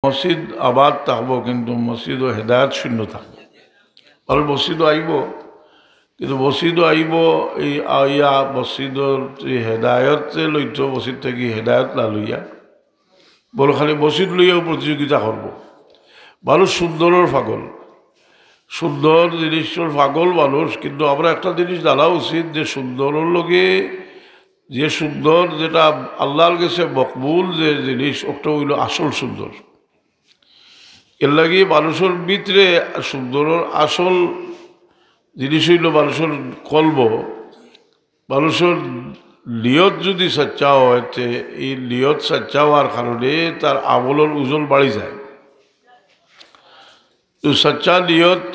মসজিদ আবাদ থাকবো কিন্তু মসজিদ ও হেদায়ত শূন্য থাকবে। আর মসজিদও আইব কিন্তু মসজিদও আইব এই আইয়া মসজিদর হেদায়তে লইত মসজিদ থেকে হেদায়ত না লইয়া বড় খালি মসজিদ লইয়াও প্রতিযোগিতা করব। মানুষ সুন্দরের পাগল, সুন্দর জিনিসের পাগল মানুষ, কিন্তু আমরা একটা জিনিস জানা উচিত যে সুন্দরের লগে যে সুন্দর যেটা আল্লাহর কাছে মকবুল যে জিনিস ওটা হইল আসল সুন্দর। এর লাগে মানুষের ভিতরে সুন্দরের আসল জিনিস হইল মানুষের কলব। মানুষের নিয়ত যদি সচ্চা হয় এই নিয়ত সচ্চা হওয়ার কারণে তার আমলের ওজন বাড়ি যায়। তো সচ্চা নিয়ত,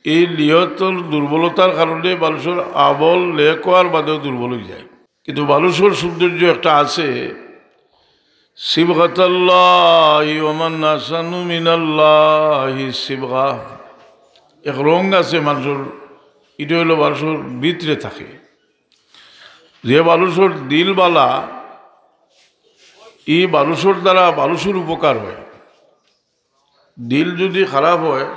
এই নিয়তের দুর্বলতার কারণে মানুষের আমল নেক হওয়ার বাদেও দুর্বল হয়ে যায়। কিন্তু মানুষের সৌন্দর্য একটা আছে, সিবগাতাল্লাহি ওয়া মান আহসানু মিনাল্লাহি সিবগা, এক রং আছে মানুষের, এটা হইল মানুষের ভিতরে থাকে। যে মানুষের দিলবালা, এই মানুষের দ্বারা মানুষের উপকার হয়। দিল যদি খারাপ হয়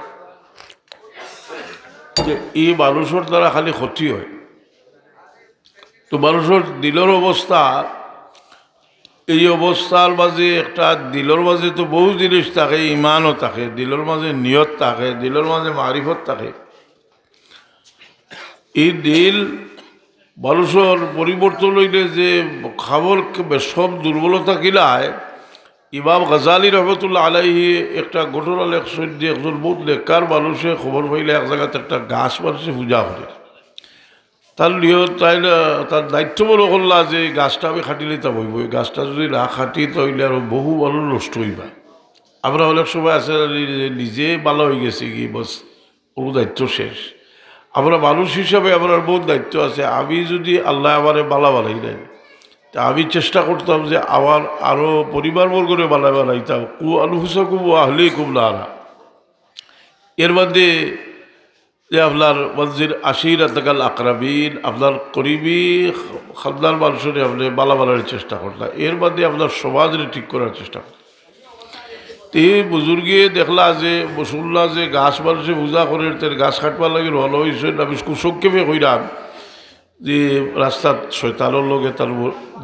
এই মানুষের দ্বারা খালি ক্ষতি হয়। তো মানুষের দিলের অবস্থা, এই অবস্থার মাঝে একটা দিলের মাঝে তো বহু জিনিস থাকে, ইমানও থাকে, দিলের মাঝে নিয়ত থাকে, দিলের মাঝে মারিফত থাকে। এই দিল মানুষের পরিবর্তন হইলে যে খাবার সব দুর্বলতা কিলায়, ইমাম গাজালি রহমতুল্লাহ আলাইহি একটা ঘটনা লেখছেন যে একজন বহুত লেখার মানুষে খবর পাইলে এক জায়গাতে একটা গাছ মানুষে পূজা করে। তার নিয়ত তার দায়িত্ব মনে করলা যে গাছটা আমি খাটিলে তা বইব, এই গাছটা যদি না খাটি তাহলে আরো বহু মানুষ নষ্ট হইবা। আমরা অনেক সময় আছে নিজে ভালো হয়ে গেছি কি বস কোনো দায়িত্ব শেষ। আমরা মানুষ হিসাবে আমার বহুত দায়িত্ব আছে। আমি যদি আল্লাহ আমারে বালা বালাই নেন, তা আমি চেষ্টা করতাম যে আমার আরও পরিবারবর্গরে বালা বানাইতাম। কু আলহুসাকুম আহলিকুম নারা, এর মধ্যে যে আপনার মসজিদ আশির আতকাল আকরাবিন, আপনার করিবি খানদার মানুষের আপনি বালা বানানোর চেষ্টা করতাম। এর মধ্যে আপনার সমাজের ঠিক করার চেষ্টা করতাম। এই বুজুর্গে দেখলা যে বসুল্লা যে গাছ মানুষে পূজা করে তার গাছ কাটবার লাগে রওনা হয়েছে। আমি সংক্ষেপে কইরাম যে রাস্তাত শয়তানের লগে তার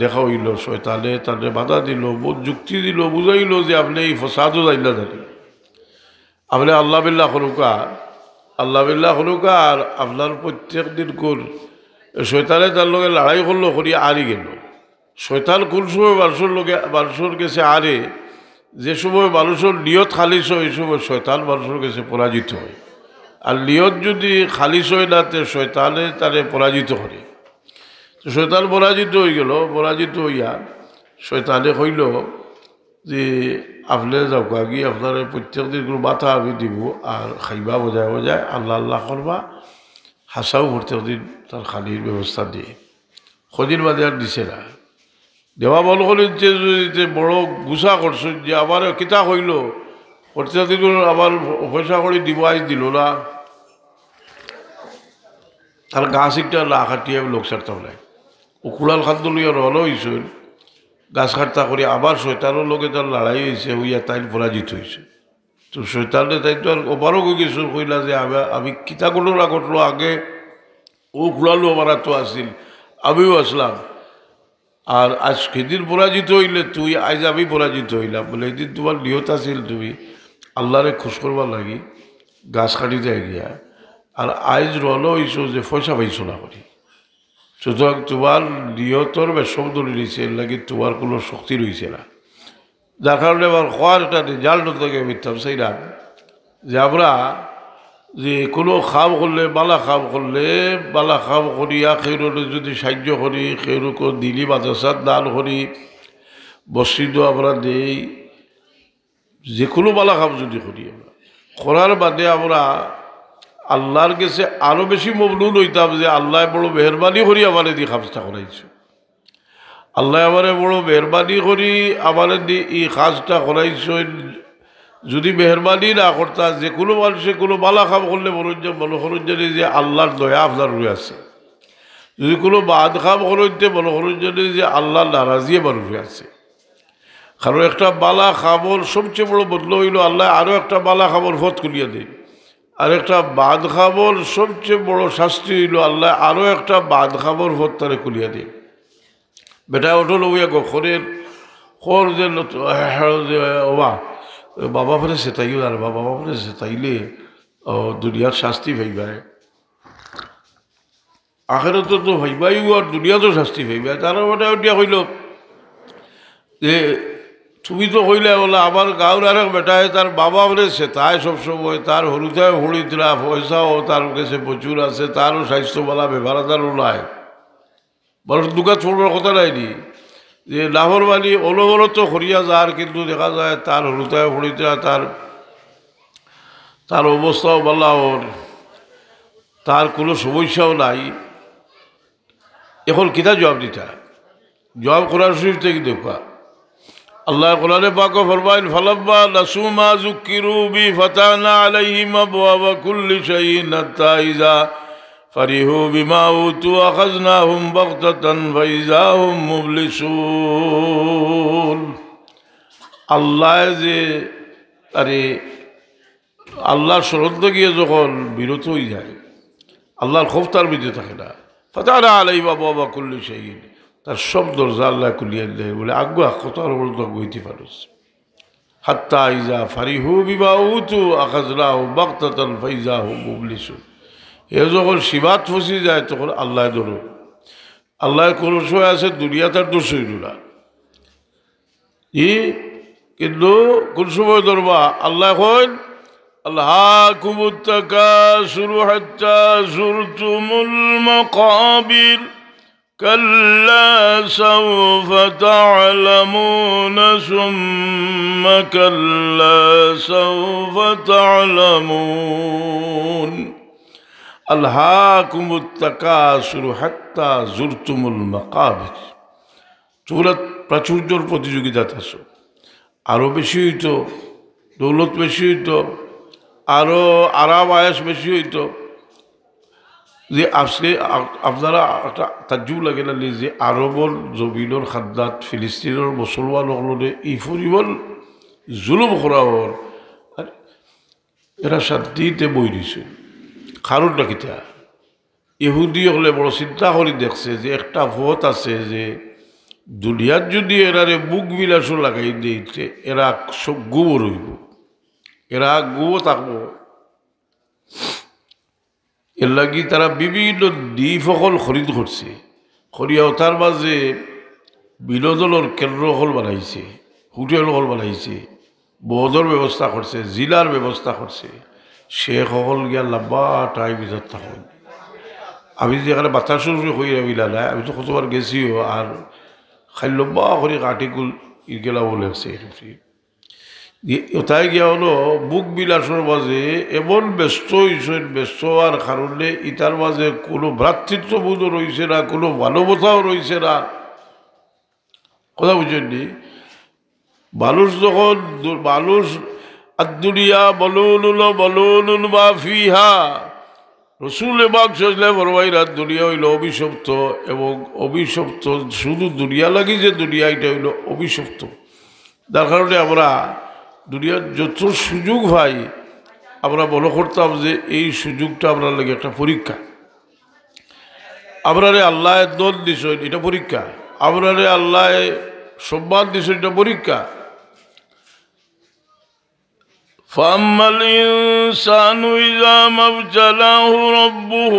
দেখা হইল, শয়তানে তার বাধা দিল, বহুত যুক্তি দিল, বুঝাইল যে আপনি এই ফসাদও যাইলা জানি, আপনি আল্লাহ বিল্লাহ হলুকা, আল্লাহ বিল্লাহ হলুকা। আর আপনার প্রত্যেক দিন কোন শয়তানে তার লগে লড়াই করলো, করিয়া আরি গেল। শয়তান কোন সময় মানুষের কাছে আরে, যে সময় মানুষের নিয়ত খালিস হয় এই সময় শয়তান মানুষের কাছে পরাজিত হয়। আর নিয়ত যদি খালিস হয় না তে শয়তানে তারে পরাজিত করে। তো শয়তান পরাজিত হয়ে গেল, পরাজিত হইয়া শয়তানে কইল যে আপনি যাও গিয়ে আপনার প্রত্যেক দিন কোনো মাথা আমি দিব আর খাইবা বজায় বজায় আল্লাহ আল্লাহ করবা, হাসাও প্রত্যেক দিন তার খালির ব্যবস্থা দিয়ে। খদির বাদে আর দিছে না, দেওয়া বল করেন যে বড় গুছা করছেন যে আমার কিতা হইল প্রত্যেক দিন আবার পয়সা করে দিব, আজ দিল না। তার গাছ একটা না কাটিয়ে লোক সারতাম নাই, ও কুড়াল খাদ্য লইয়া রওনা হয়েছেন। গাছ কাটতা করে আবার শয়তানের লোকে তার লড়াই হয়েছে, হইয়া তাই পরাজিত হয়েছে। তো শয়তানে তাই তো আর ওপারও গেছিল, কইলা যে আমি কিতা করলো না ঘটলো, আগে ও কুড়ালো আমার তো আসিল, আমিও আসলাম। আর আজ সেদিন পরাজিত হইলে তুই, আজ আমি পরাজিত হইলাম। বলে এদিন তোমার নিয়ত আছিল তুমি আল্লাহরে খুশ করবার লাগি গাছ কাটি যায় গিয়া, আর আজ রওনা হইছো যে পয়সা পাইছো না করি। সুতরাং তোমার নিয়তর বেশম ধরে নিয়েছে, এর লাগে তোমার কোনো শক্তি রয়েছে না। যার কারণে আমার হওয়ার একটা রেজাল্ট থেকে মিথ্যাম সেইরাম যে আমরা যে কোনো খাম করলে বালা খাম করলে বালা খাম করিয়া খেরুরে যদি সাহায্য করি, খেরুকে দিলি মাদ্রাসার দান করি, মসজিদও আমরা দেই, যে কোনো বালা খাম যদি করি, আমরা করার বাদে আমরা আল্লাহর কাছে আরও বেশি মবলুল হইতাম যে আল্লাহ বড় মেহরবানি করি আমার দিয়ে কাজটা করাইছে। আল্লাহ আমারে বড় মেহরবানি করি আমার দিয়ে এই কাজটা করাইছেন। যদি মেহরবানি না করতা যে কোনো মানুষে কোনো বালা খাম করলে মনে করেন জানি যে আল্লাহর দয়া আপনার রয়ে আছে। যদি কোনো বাদ খাম করতে মনে করেন জানি যে আল্লাহর নারাজিয়ে মানুষ আছে। কারণ একটা বালা খাবর সবচেয়ে বড় বদল হইল আল্লাহ আরও একটা বালা খাবর ফত করিয়া দিন, আর একটা বাদ খাবর সবচেয়ে বড় শাস্তি হইল আল্লাহ আরও একটা বাদ খাবর ফত তারে করিয়া দিন। বেটা ওঠো লইয়া গখরের খর যে ওবা বাবা ফেরে সেটাইও আর বাবা ফেরে সেটাইলে দুনিয়ার শাস্তি ভাইবাই, আখেরাতে তো ভাইবাইও আর দুনিয়াতো শাস্তি ভাইবাই। তারা বেটা ওটিয়া হইল যে তুমি তো কইলে বলে আমার গাঁর আর বেটায় তার বাবা বলে সে তাই সবসময় তার হরুতায় হরিতরা পয়সাও তার কাছে প্রচুর আছে, তারও স্বাস্থ্যবালা ব্যবহারাদারও নাই, বরং দুঃখা ছোড়বার কথা নাইনি যে লাভরবানি অলবলত হরিয়া যার, কিন্তু দেখা যায় তার হরুতায় হরিতরা তার অবস্থাও বলা ওর, তার কোনো সমস্যাও নাই। এখন কিতা জবাব দিতা? জবাব কোরআন শরীফ থেকে দেখা আল্লাহ কোরআনে পাক ফরমাইন ফালাম্মা নাসু মা যুকিরু বি ফাতানা আলাইহিম আবওয়াবা কুল্লি শাইইন হাত্তা ইযা ফারিহু বিমা উতু আখাযনাহুম বাগতাতান ফাইযা হুম মুবলিসুন। আল্লাহ যে আরে আল্লাহর স্মরণ গিয়ে যখন বিরত হয়ে যায়, আল্লাহর খৌফ তার ভিতরে থাকে না, ফাতানা আলাইহিম আবওয়াবা কুল্লি শাইইন, তার সব দরজা আল্লাহ খুলিয়া দেয় বলে আগুয়া কত বলতো গইতে পারস। হাত্তা ইজা ফারিহু বিমা উতু আখাযনাহুম বাগতাতান ফাইযা হুম মুবলিসুন। এ যখন শিবাত ফসি যায় তখন আল্লাহ ধরো, আল্লাহ কোন সময় আছে দুনিয়া তার দোষ হইল না, কিন্তু কোন সময় ধরবা আল্লাহ কইন আল্লাহকুমুত তাকাসুরু হাত্তা যুরতুমুল মাকাবির كلا سوف تعلمون ثم كلا سوف تعلمون ألهاكم التكاثر حتى زرتم المقابر। তোমরা প্রাচুর্যর প্রতিযোগিতা আছো, আরও বেশি হইতো, দৌলত বেশি হইতো, আরও আরাম আয়াস বেশি হইতো। যে আজকে আপনারা একটা তাজ্জুব লাগে না যে আরবর জমিনের খাদ্যাত ফিলিস্তিনের মুসলমান হলে এই পরিমাণ জুলুম করা হল, আর এরা শান্তিতে বই দিছে। কারণটা কিতা? ইহুদি হলে বড় চিন্তা করে দেখছে যে একটা ভোট আছে যে দুনিয়ার যদি এরারে বুক বিলাসও লাগাই দিয়েছে এরা সব গোবর হইব, এরা গোবর থাকবো। এর লাগি তারা বিভিন্ন দ্বীপ সকল খরিদ করছে, খরিয়াও তার মাঝে বিনোদনের কেন্দ্র হল বানাইছে, হোটেল হল বানাইছে, বহদর ব্যবস্থা করছে, জিলার ব্যবস্থা করছে। শেখ সকল গিয়া লম্বা টাইম ভিতর থাকুন। আমি যেখানে বাতাসুর হয়ে রবিলা নাই, আমি তো কতবার গেছিও, আর খাই লম্বা করে আর্টিকুল ইগেলা বলেছে। ওটাই গিয়া হলো বুক বিলাসের মাঝে এমন ব্যস্ত হয়েছেন, ব্যস্ত হওয়ার কারণে ইটার মাঝে কোনো ভ্রাতৃত্ববোধও রয়েছে না, কোনো মানবতাও রয়েছে না। কথা বুঝেননি? মানুষ যখন মানুষ আদ-দুনিয়া বলুনুল বলুনুল মা ফিহা, রসুল পাক সাল্লাল্লাহু আলাইহি ওয়াসাল্লাম দুনিয়া হইল অভিশপ্ত, এবং অভিশপ্ত শুধু দুনিয়া লাগি যে দুনিয়া এটা হইল অভিশপ্ত। যার কারণে আমরা দুনিয়ার যত সুযোগ ভাই আমরা মনে করতাম যে এই সুযোগটা আপনার লাগে একটা পরীক্ষা। আপনারে আল্লাহ দল দিছ এটা পরীক্ষা, আপনারে আল্লাহ সম্মান দিছ এটা পরীক্ষা। فَأَمَّا الْإِنسَانُ إِذَا مَا ابْتَلَاهُ رَبُّهُ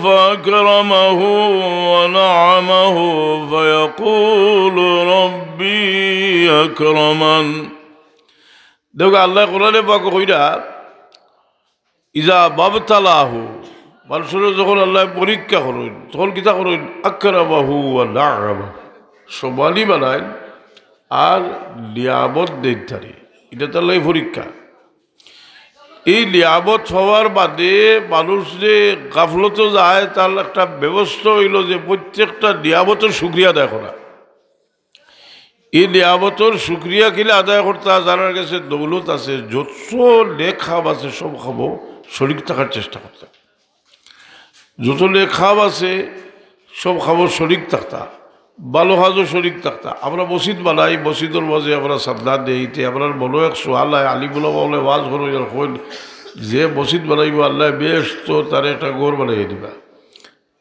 فَأَكْرَمَهُ وَنَعَمَهُ فَيَقُولُ رَبِّي أَكْرَمَنِ। দেখো আল্লাহ কোরআনে পাক কইরা ইজা মাবতালাহু, মানুষের যখন আল্লাহ পরীক্ষা করেন তখন কিতা করেন? আকরামাহু ওয়া না'আমাহু, সম্মানী বানায় আর নিয়ামত দেন তারে। এটা তো আল্লাহ পরীক্ষা। এই নিয়ামত হওয়ার বাদে মানুষ যে গাফলত যায় তার একটা ব্যবস্থা হইল যে প্রত্যেকটা নিয়ামতের শুকরিয়া আদায় করা। এই নিয়ামতের শুকরিয়া খেলে আদায় করতে যারা কাছে দৌলত আছে, যত লেখাব আছে সব খাবো শরীর থাকার চেষ্টা করতে, যত লেখাব আছে সব খাবো শরীর থাকতা। ভালো কাজও শরিক থাকতা। আমরা মসজিদ বানাই, মসজিদের মাঝে আমরা সাবধান দিইতে আপনার বলো এক সোয়াল আলিমুল্লাহ বলে ওয়াজ করো যখন যে মসজিদ বানাইব আল্লাহ বেশ তো তার একটা গড় বানাইয়ে দিবা।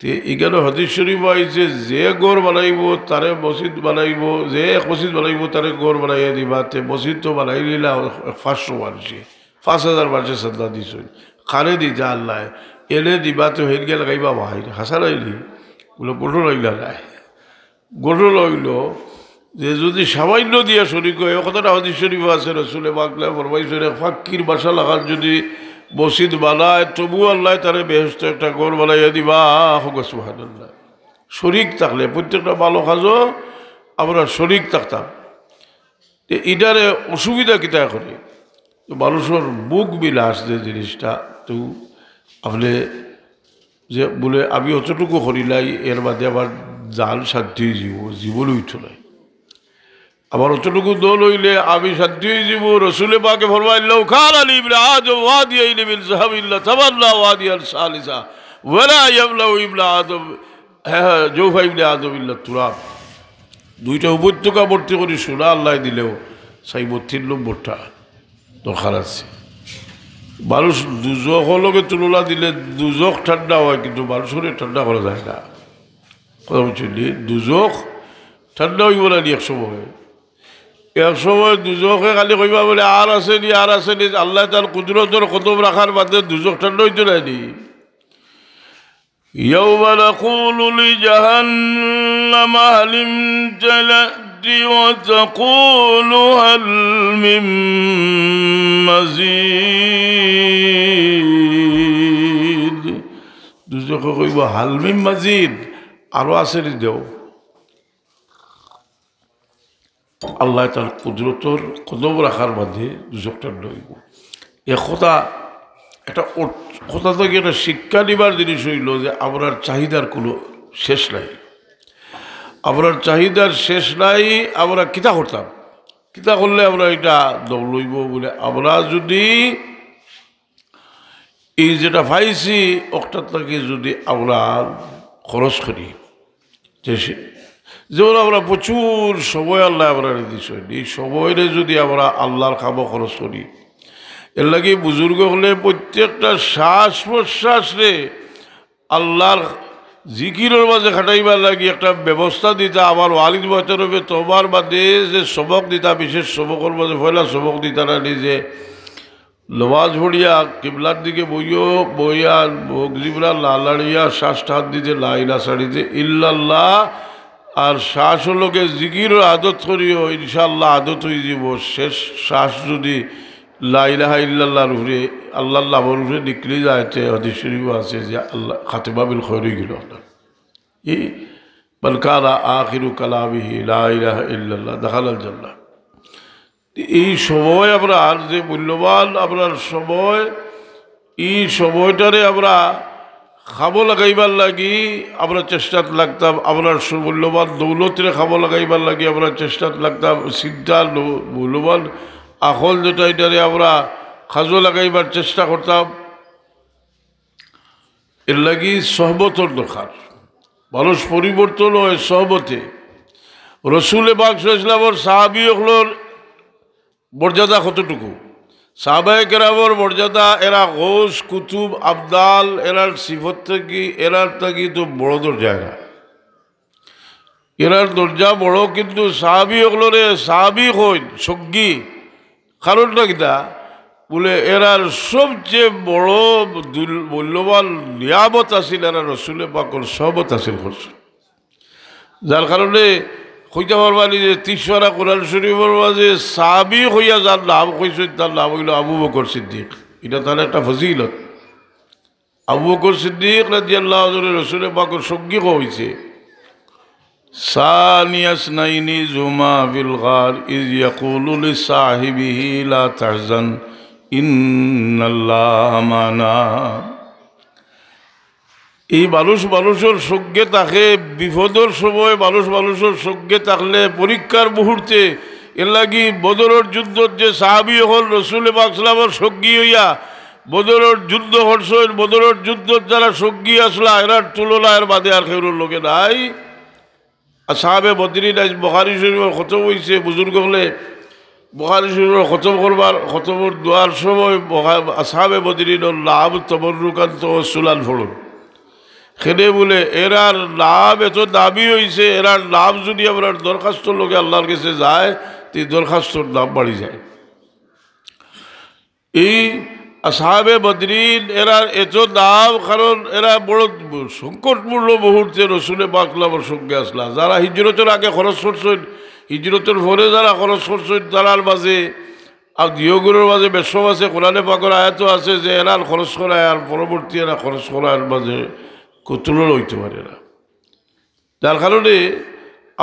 তে এখানে হাদিস শরীফ আইছে যে গড় বানাইব তারে মসজিদ বানাইব, যে এক মসজিদ বানাইব তারে গড় বানাইয়া দিবা। তে মসজিদ তো বানাই নিলা 500 মানুষে 5000 মানুষের শ্রদ্ধা দিছ খানে দিতা আল্লাহ এনে দিবা। তো হেন গেলে গাইবা বাহির হাসা লাইলি বলে গোটো লাইলা নাই। গোটো লইল যে যদি সামান্য দিয়া শরিক হয়, কথাটা হাদিস শরীফ আছে রসুলে বাংলা ফরমাইছে ফাক্কির বাসা লাগার যদি মসজিদ বানায় তবু আল্লাহ তারে বেহেশত একটা গড় বানাইয়া দিবা। হোক সুবহানাল্লাহ। শরিক থাকলে প্রত্যেকটা ভালো কাজও আমরা শরিক থাকতাম। এটারে অসুবিধা কিতা করে মানুষের বুক বিলাস যে জিনিসটা, তো আপনি যে বলে আমি অতটুকু করিলাই এর মাঝে আমার জান শান্তি জীবন উঠো নাই, আমার অতটুকু দোল হইলে আমি শান্তি হয়ে যাব। রসুলে পাকে ফরমাইল্লাহ খান আলী ইবনে আদম ওয়াদিয়া ইলমিল যাহাবিল্লাহ তাবাল্লা ওয়াদিয়াল সালিসা ওয়ালা ইয়ামলাউ ইবনে আদম জৌফা ইবনে আদম ইল্লা তুরাব। দুইটা উপত্যকা ভর্তি করে সোনা আল্লাহ দিলেও সাই 32 নম্বরটা দরকার আছে। মানুষ দুজকের লগে তুলনা দিলে দুজক ঠান্ডা হয়, কিন্তু মানুষের ঠান্ডা করা যায় না। কথা বুঝলি, দুজক ঠান্ডা হইব না এক সময় দুজকে খালি কইবা বলে আর আসেনি আর আসেনি। আল্লাহ তার কুদরতের কদম রাখার বাদে দুজক ঠান্ডা হইতে নাইনি। يوم نقول لجهنم هل امتلأت وتقول هل من مزيد। দুজকে কইব হাল মিন মাজিদ, আরো আসেনি দেও। আল্লাহ তার কুদরতর কদম রাখার মাঝে দুজকটা লইব। একথা একটা কথা থেকে একটা শিক্ষা নিবার জিনিস হইল যে আমরার চাহিদার কোনো শেষ নাই। আমরার চাহিদার শেষ নাই। আমরা কিতা করতাম, কিতা করলে আমরা এটা দৌড় লইব বলে আমরা যদি এই যেটা পাইছি ওটার থেকে যদি আমরা খরচ করি, যেমন আমরা প্রচুর সময় আল্লাহ আমরা দিচ্ছি, এই সময়রে যদি আমরা আল্লাহর খাবো খরচ করি, এর লাগে বুজুর্গ হলে প্রত্যেকটা শ্বাস প্রশ্বাস রে আল্লাহর জিকিরের মাঝে খাটাইবার লাগে একটা ব্যবস্থা দিতা। আমার ওয়ালিদ বছর হবে তোমার বাদে যে সবক দিতা, বিশেষ সবকের মাঝে পয়লা সবক দিতা না নিজে নমাজ পড়িয়া কিবলার দিকে বইয়া বগজিবরা লালাড়িয়া শ্বাস টান দিতে লাইলা সারিতে ইল্লাল্লাহ আর শ্বাস হলোকে জিকির আদত করিও, ইনশাআল্লাহ আদত হয়ে যাব। শেষ শ্বাস যদি লা ইলাহা ইল্লাল্লাহর উপরে আল্লাহর নামের উপরে নিকলে যায়, হাদিস শরীফ আছে যে আল্লাহ খাতিমা বিল খৈর গেল। এই মান কানা আখিরু কালামিহি লা ইলাহা ইল্লাল্লাহ দাখালাল জান্নাহ। এই সময় আমরা আর যে মূল্যবান আপনার সময়, এই সময়টারে আমরা খাবো লাগাইবার লাগি আমরা চেষ্টাত লাগতাম। আপনার মূল্যবান দৌলতরে খাবো লাগাইবার লাগি আমরা চেষ্টাত লাগতাম। চিন্তা মূল্যবান আখল যেটা এটারে আমরা খাজো লাগাইবার চেষ্টা করতাম। এর লাগি সহবতর দরকার। মানুষ পরিবর্তন হয় সহবতে। রসুলে পাক সাল্লাল্লাহু আলাইহি ওয়াসাল্লামের সাহাবী হলোর মর্যাদা কতটুকু, সাহাবায়ে কেরামের মর্যাদা, এরা গৌস কুতুব আবদাল, এরার সিফত থেকে এরার থাকি তো বড় দরজা, এরার দরজা বড়। কিন্তু সাহাবী হলরে সাহাবী হইন সজ্ঞী, কারণটা কিতা বলে এরার সবচেয়ে বড় মূল্যবান নিয়ামত আছিল এরা রসুলে পাকর সহবত আছিল করছে। যার কারণে কইতে পারবানি যে 30 পারা কোরআন শরীফের মাঝে সাহাবী হইয়া যার নাম কইছে তার নাম হইল আবু বকর সিদ্দিক। এটা তার একটা ফজিলত। আবু বকর সিদ্দিক রাদিয়াল্লাহু আনহু রসুলে পাকর সঙ্গী হইছে। সানিয়াস নাইনি জুমা বিল গার ইজ ইয়াকুলু লিসাহিবিহি লা তাহজান ইন্নাল্লাহা মানা। এই মানুষের সঙ্গে থাকে বিপদের সময়, মানুষের সঙ্গে থাকলে পরীক্ষার মুহূর্তে। এর লাগি বদরের যুদ্ধ যে সাহাবী হল রসুল পাক সাল্লাল্লাহু আলাইহি ওয়াসাল্লামের সঙ্গী হইয়া বদরের যুদ্ধ করছেন, বদরের যুদ্ধ যারা সঙ্গী আসলা এরার তুলনা এর বাদে আর কেউ লোকে নাই। আসহাবে বদরিন আজ বুখারী শরীফের খতম হইছে বুজুর্গ হলে বুখারী শরীফের খতমর দোয়ার সময় আসহাবে বদরিন লাভ তবরুকান তাওয়াসসুলান ফড়ুন খেলে বলে এরার লাভ এত দাবি হয়েছে এরার লাভ যদি আপনার দরখাস্ত লোকে আল্লাহর কাছে যায় তো দরখাস্তর দাম বাড়ি যায়। এই আসহাবে বদরিন এরার এত দাম কারণ এরা বড় সংকটপূর্ণ মুহূর্তে রসুলে পাকলামের সঙ্গে আসলা যারা হিজরতের আগে খরচ করছেন হিজরতের পরে যারা খরচ করছেন তারার মাঝে আর দিয়গুলোর মাঝে বেশম আছে কোরআনে পাকের আয়াত আছে যে এরার খরচ করায় আর পরবর্তী এরা খরচ করার মাঝে তুলনা হইতে পারে না। যার কারণে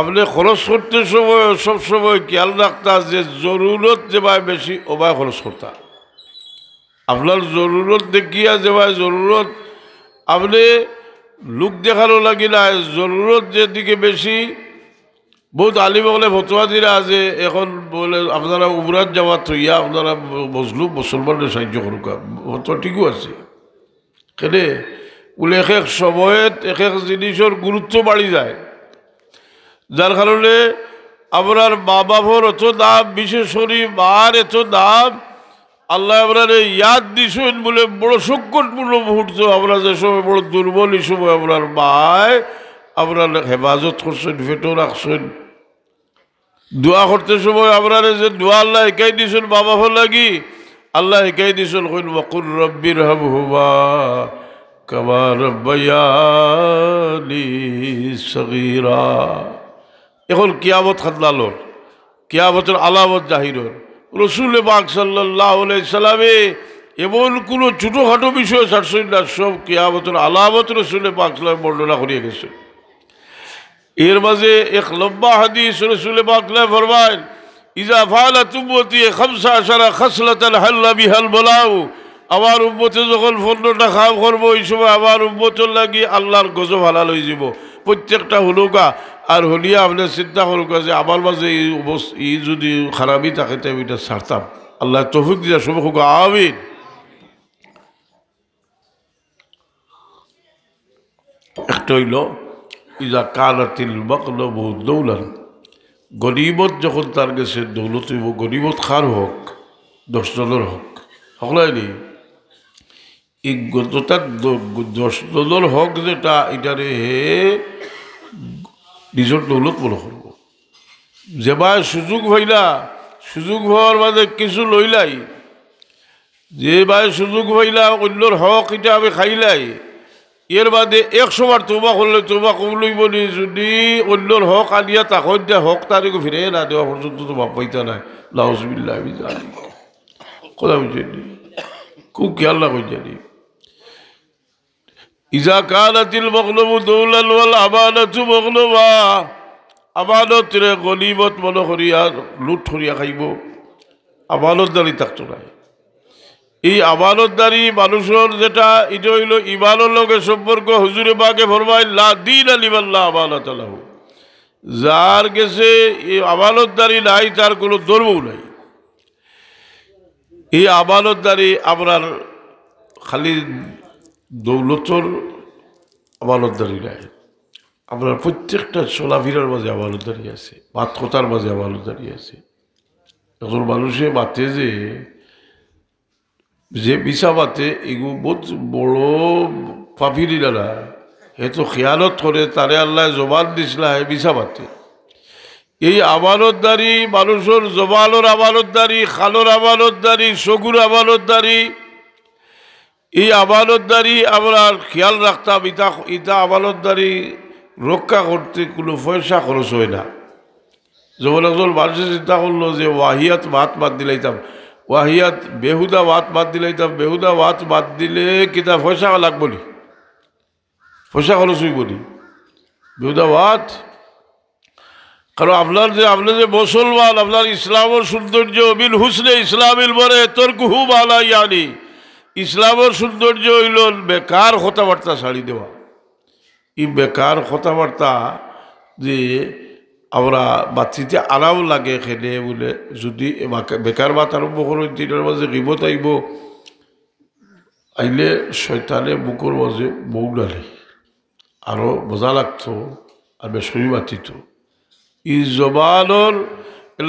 আপনি খরচ করতে সময় সবসময় খেয়াল রাখতা যে জরুরত যে ভাই বেশি ও ভাই খরচ করতা আপনার জরুরত দেখিয়া যে ভাই জরুরত আপনি লোক দেখানো লাগি না জরুরত যেদিকে বেশি বহুত আলিম বলে ফতোয়া দিরা আছে এখন বলে আপনারা উমরাত যাওয়া থইয়া আপনারা মজলুম মুসলমানের সাহায্য করুক ফতোয়া ঠিকও আছে কেনে বলে এক এক সময়ত এক এক জিনিসের গুরুত্ব বাড়ি যায় যার কারণে আপনার মা বাবার এত দাম বিশেষ করে মার এত দাম আল্লাহ আপনার ইয়াদ দিছেন বলে বড় সংকটপূর্ণ মুহূর্ত আমরা যে সময় বড় দুর্বল এই সময় আপনার মায় আপনার হেফাজত করছেন ফেটো রাখছেন দোয়া করতে সময় আপনার যে দোয়া আল্লাহ একাই দিছেন মা বাবার লাগি আল্লাহ একাই দিছেন কইন ওয়াকুর রব্বির হামহুমা কামা রাব্বায়ানি সগীরা। এখন কিয়ামত খাতলালোর কিয়ামতের আলামত জাহিরর রসুল পাক সাল্লাল্লাহু আলাইহি সাল্লামে এমন কোনো ছোটোখাটো বিষয় ছাড়ছেন না সব কিয়ামতের আলামত রসুল পাক সাল্লাম বর্ণনা করিয়ে গেছেন। এর মাঝে এক লম্বা হাদিস রসুল পাক ফরমায় ইজা ফাআলাত উম্মতি 15 খাসলাতান হাল্লা বিহাল বলাউ আমার উম্মতে যখন 15টা কাম করবো এই সময় আমার উম্মতের লাগি আল্লাহর গজব হালাল হয়ে যাব প্রত্যেকটা হলুকা আর হলিয়া আপনি চিন্তা করুক যে আমার মাঝে এই যদি খারাপই থাকে তাই এটা ছাড়তাম আল্লাহ তৌফিক দিয়া সব হোক আমিন। একটা হইল ইজা কানাতিল মাকলাবু দৌলান গনিমত যখন তার কাছে দৌলত হইব গনিমত খার হোক 10 ডলার হোক হকলাইনি এই তার 10 ডলার হোক যেটা এটারে নিজের দৌলত মনে করব যে ভাই সুযোগ হইলা সুযোগ হওয়ার মাঝে কিছু লইলাই যে ভাই সুযোগ হইলা অন্যর হক এটা আমি খাইলাই এর বাদে 100 বার তোবা করলে তোবা কম লইব নি যদি অন্যর হক আনিয়া তাকে দিয়া হক তারিখ ফিরে না দেওয়া পর্যন্ত তো বাপ পাইতা নাই লাউজবিল্লাহ আমি জানি কথা বুঝিনি খুব খেয়াল না কই জানি ইজা কানাতিল মাগলুবু দৌলান ওয়াল আমানাতু মাগলুবা আমানত রে গনিমত মনে করিয়া লুট করিয়া খাইব আমানতদারি থাকতো না। এই আমানতদারি মানুষের যেটা এটা হইল ইমানের লগে সম্পর্ক হুজুরে পাকে ফরমায় লা দীন লিমান লা আমানাত লাহু যার কাছে এই আমানতদারি নাই তার কোনো ধর্মও নাই। এই আমানতদারি আপনার খালি দৌলতর আমানতদারি নাই আপনার প্রত্যেকটা চলাফেরার মাঝে আমানতদারি আছে ভাত কথার মাঝে আমানতদারি আছে। এখন মানুষে বাতে যে বিছা বাতে এগুলো বহুত বড় পাপিরি দাদা হে তো খেয়ালত করে তারে আল্লাহ জবান দিছিলা হে বিছা বাতে এই আমানতদারি মানুষের জবানোর আমানতদারি খালোর আমানতদারি সগুর আমানতদারি এই আমানতদারি আমরা খেয়াল রাখতাম ইটা আমানতদারি রক্ষা করতে কোনো পয়সা খরচ হয় না। যখন একজন মানুষের চিন্তা করলো যে ওয়াহিয়াত ভাত বাদ দিলাইতাম ওয়াহিয়াত বেহুদা ভাত বাদ দিলাইতাম বেহুদা ভাত বাদ দিলে কিতা পয়সা লাগবো নি পয়সা খরচ হইব নি বেহুদা ভাত কারণ আপনি যে মুসলমান আপনার ইসলামের সৌন্দর্য বিল হুসনে ইসলামিল বরে তর্কুহু মালা ইয়ানি ইসলামের সৌন্দর্য হইল বেকার কথাবার্তা ছাড়ি দেওয়া। এই বেকার কথাবার্তা যে আমরা বাচ্চিতে আরাম লাগে খেলে বলে যদি বেকার বাত আরম্ভ করো দিনের মাঝে গিবত আইব আইলে শয়তানে বুকুর মাঝে বউ ডালে আরও মজা লাগতো আর বেসরি বাতিত ই জবানোর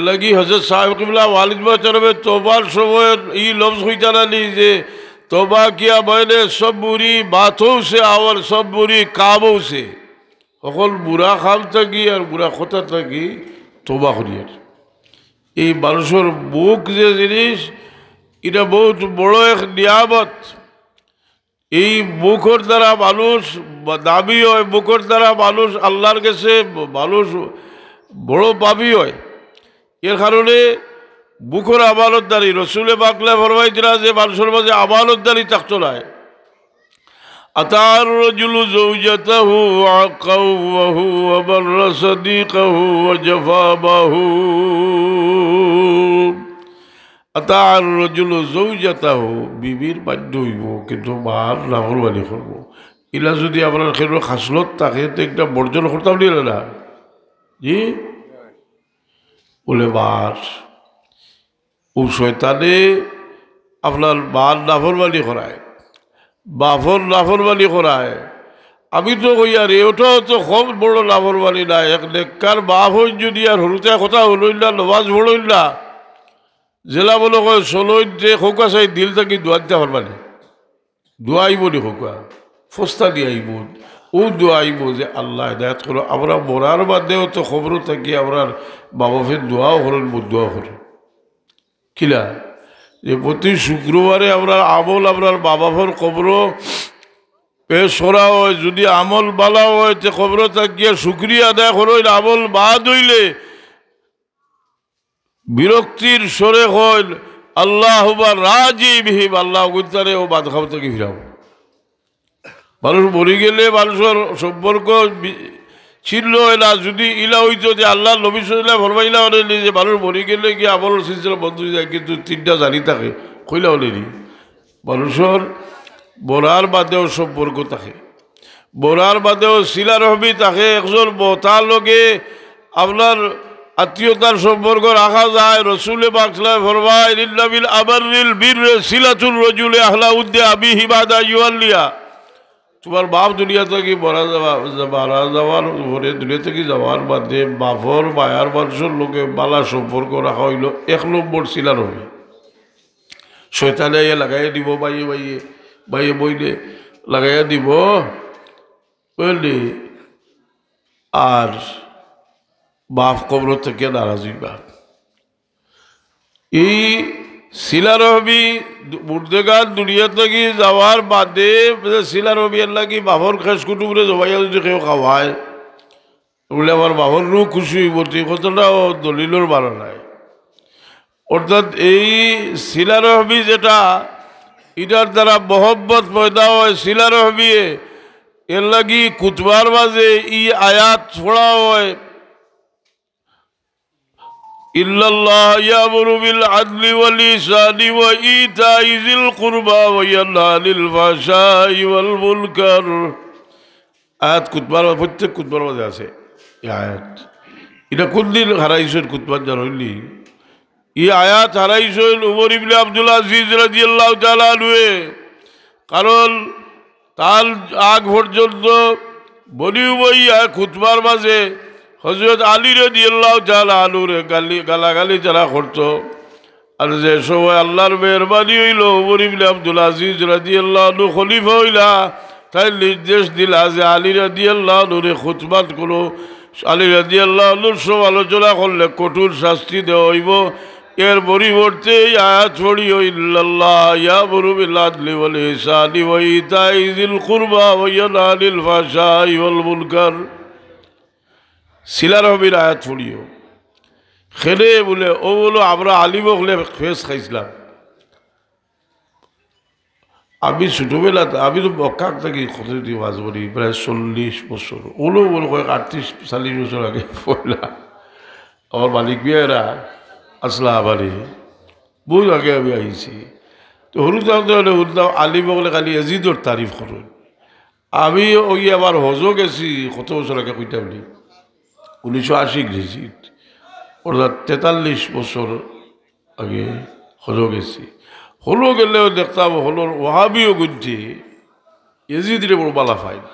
লাগি হজরত সাহেব কিবলা ওয়ালিদ বাচারবে তোবার সময় ই লফজ হইতানালি যে তোবা কিয়া বয়নে সব বুড়ি বাতও সে আওয়ার সব বুড়ি কাবও সে সকল বুড়া খাম থাকি আর বুড়া কথা থাকি তোবা করিয়ার এই মানুষের বুক যে জিনিস এটা বহুত বড় এক নিয়ামত এই বুকের দ্বারা মানুষ দাবি হয় বুকের দ্বারা মানুষ আল্লাহর কাছে মানুষ বড় পাবি হয় এর কারণে বুকের আমানতদারি রসুলে বাকলা ফরমাইছিলা যে মানুষের মাঝে আমানতদারি থাকতো না আতার রাজুলু যাওজাতাহু আকাউ ওয়া হুয়া বাররা সাদিকাহু ওয়া জাফাবাহু আতার রাজুলু যাওজাতাহু বিবির বাধ্য হইব কিন্তু মার নাফরমানি করব ইলা যদি আপনার খেলো খাসলত থাকে তো একটা বর্জন করতাম নিল না জি বলে বার ও শয়তানে আপনার বার নাফরমানি করায় বাফর নাফরমানি করায় আমি তো কই আর ওটাও তো খুব বড় নাফরমানি না এক নেককার বাপ হই যদি আর হরুতে কথা হলইল না নমাজ পড়ইল না জেলা বলো কয় চলইন যে খোকা চাই দিল থাকি দোয়াইতে পারবানি দোয়াইব নি খোকা ফস্তা দিয়ে আইব ও দোয়াইব যে আল্লাহ হেদায়ত করো আমরা মরার বাদেও তো খবরও থাকি আমরা বাবা ফের দোয়াও করেন দোয়া করেন কিলা যে প্রতি শুক্রবারে আমরা আমল আপনার বাবাফর কবর পেশ করা হয় যদি আমল বালা হয় তে কবর থাকিয়া শুক্রিয়া আদায় করেন আমল বাদ হইলে বিরক্তির সরে হইল আল্লাহ রাজি বিহিম আল্লাহ গুতারে ও বাদ খাও থেকে ফিরাও মানুষ মরি গেলে মানুষের সম্পর্ক ছিন্ন হয় না যদি ইলা হইতো যে আল্লাহ নবী সাল্লাল্লাহু ফরমাইলা হলেনি যে মানুষ মরি গেলে কি আমল সিলসিলা বন্ধ হয়ে যায় কিন্তু তিনটা জানি থাকে কইলা হলেনি মানুষের বরার বাদেও সম্পর্ক থাকে বরার বাদেও শিলা রহমি থাকে একজন বতার লগে আপনার আত্মীয়তার সম্পর্ক রাখা যায় রসুলে বাকলা ফরমায় লিল্লাবিল আমারিল বীর সিলাতুর রজুলে আহলা উদ্দে আবি হিবাদা ইউয়াল্লিয়া তোমার বাপ দুনিয়া থেকে মারা যাওয়ার পরে দুনিয়া থেকে যাওয়ার বাদে বাপর মায়ার মানুষের লোকে বালা সম্পর্ক রাখা হইল 1 নম্বর শিলা রবি শয়তানে লাগাইয়া দিব বাইয়ে বাইয়ে বাইয়ে বইলে লাগাইয়া দিব বুঝলি আর বাপ কবর থেকে নারাজ হইবা এই শিলা রহবি মুর্দেগান দুনিয়া থেকে যাওয়ার বাদে শিলা রহবি আল্লাহ কি বাবর খেস কুটুমরে জবাইয়া যদি কেউ খাওয়ায় বলে আমার বাবর রু খুশি হইব কথাটাও দলিলর বানা নাই অর্থাৎ এই শিলা রহবি যেটা এটার দ্বারা মহব্বত পয়দা হয় শিলা রহবি এর লাগি কুতবার মাঝে ই আয়াত পড়া হয় ইল্লাল্লাহ ইয়ামুরু বিল আদলি ওয়াল ইহসানি ওয়া ইতাই যিল কুরবা ওয়া ইয়ানহা আনিল ফাহশাই ওয়াল মুনকার আয়াত কুতবার প্রত্যেক কুতবার মাঝে আছে এই আয়াত এটা কোন দিন হারাইছেন কুতবার জানলি এই আয়াত হারাইছেন উমর ইবনে আব্দুল আজিজ রাদিয়াল্লাহু তাআলা আনহু কারণ তার আগ পর্যন্ত বনি উমাইয়া কুতবার মাঝে হযরত আলী রাদিয়াল্লাহু তাআলা আনহুর গালাগালি যারা করতো আর যে সময় আল্লাহর মেহরবানি হইল উমর ইবনে আব্দুল আজিজ রাদিয়াল্লাহু আনহু খলিফা হইলা তাই নির্দেশ দিলা যে আলী রাদিয়াল্লাহু আনহুর খুতবাত করো আলী রাদিয়াল্লাহু আনহুর সমালোচনা করলে কঠোর শাস্তি দেওয়া হইব এর পরিবর্তে আয়াত পড়িও ইল্লাল্লাহ ইয়ামুরু বিল আদলি ওয়াল ইহসানি ওয়া ইতাই যিল কুরবা ওয়া ইয়ানহা আনিল ফাহশাই ওয়াল মুনকার শিলা রহবির আয়াত পড়িও খেলে বলে ও বলো আমরা আলিম হলে ফেস খাইছিলাম আমি ছোটবেলাতে আমি তো বক্কাক থাকি কত দিয়ে মাছ বলি প্রায় 40 বছর ওলো বলো কয়েক 38-40 বছর আগে পড়লা আমার মালিক বিয়েরা আসলা আবারে বহু আগে আমি আইছি তো হলুদাতে হলে শুনতাম আলিম হলে খালি এজিদর তারিফ করুন আমি ওই আবার হজও গেছি কত বছর আগে কইটা বলি 1980 গেছি অর্থাৎ 43 বছর আগে হজও গেছি হলো গেলেও দেখতাম হলোর ওহাবিও গুনছি এজিদিরে বড় বালা ফাইন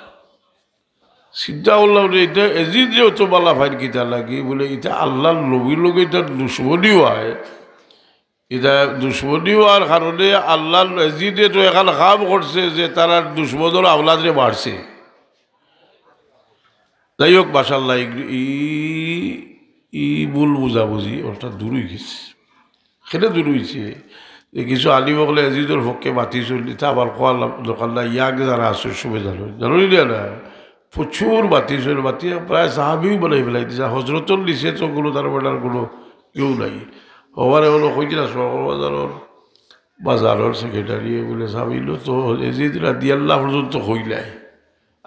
চিন্তা করলাম যে এটা এজি যেহেতু বালা ফাইন কিতা লাগি বলে এটা আল্লাহর নবীর লোক এটা দুশ্মনীও হয়, এটা দুশ্মনী হওয়ার কারণে আল্লাহ এজিদে তো এখন কাম করছে যে তারা দুশ্মনের আওলাদরে মারছে। যাই হোক মাশাআল্লাহ ই ই ভুল বুঝাবুঝি ওটা দূর হয়ে গেছে। সেটা দূর হয়েছে যে কিছু আলিম বলে এজিদের পক্ষে মাতি চলি তা আবার খোয়ার দোকান না ইয়াক যারা আছে সবে জানি না প্রচুর বাতি চল বাতি প্রায় সাহাবিও বলে ফেলাই দিছে। হজরতর দিছে তো কোনো তার বেটার কোনো কেউ নাই। হবারে হলো কইছিল বাজারের সেক্রেটারি বলে সাবিল তো এজিদ রাদিয়াল্লাহ পর্যন্ত হইলাই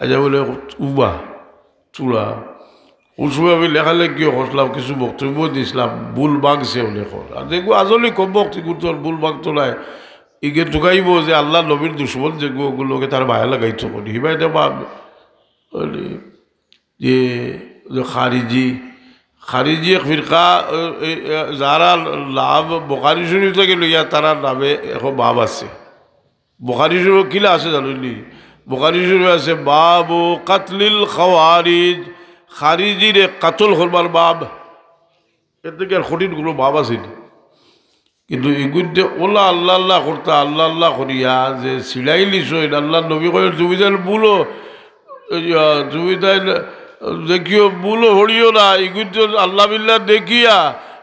আজ বলে উবা চূড়া ওই সময় আমি লেখালেখি হসলাম কিছু বক্তব্য দিয়েছিলাম ভুল বাগছে লেখর আর দেখবো আজলি কম বক্তব্য তোর ভুল বাগ তোলায় ইগে ঢুকাইব যে আল্লাহ নবীর দুশ্মন যেগুলো ওগুলোকে তার ভায়া লাগাইতো করি হিবাই দেবা যে খারিজি এক ফিরকা যারা লাভ বোখারি শরীফ থেকে লইয়া তারা নামে এখন বাব আছে। বোখারি শরীফ কিলা আছে জানি বোখারি শরীফ আছে বাবু কাতলিল খাওয়ারিজ খারিজিরে কাতল করবার বাব। এর থেকে আর কঠিনগুলো বাব আছে কিন্তু এগুলো ওলা আল্লাহ আল্লাহ করতা আল্লাহ আল্লাহ করিয়া যে সিলাই লিস আল্লাহ নবী কয় জুবিদার বুলো জুবিদার দেখিও বুলো হরিও না এগুলো আল্লাহ বিল্লাহ দেখিয়া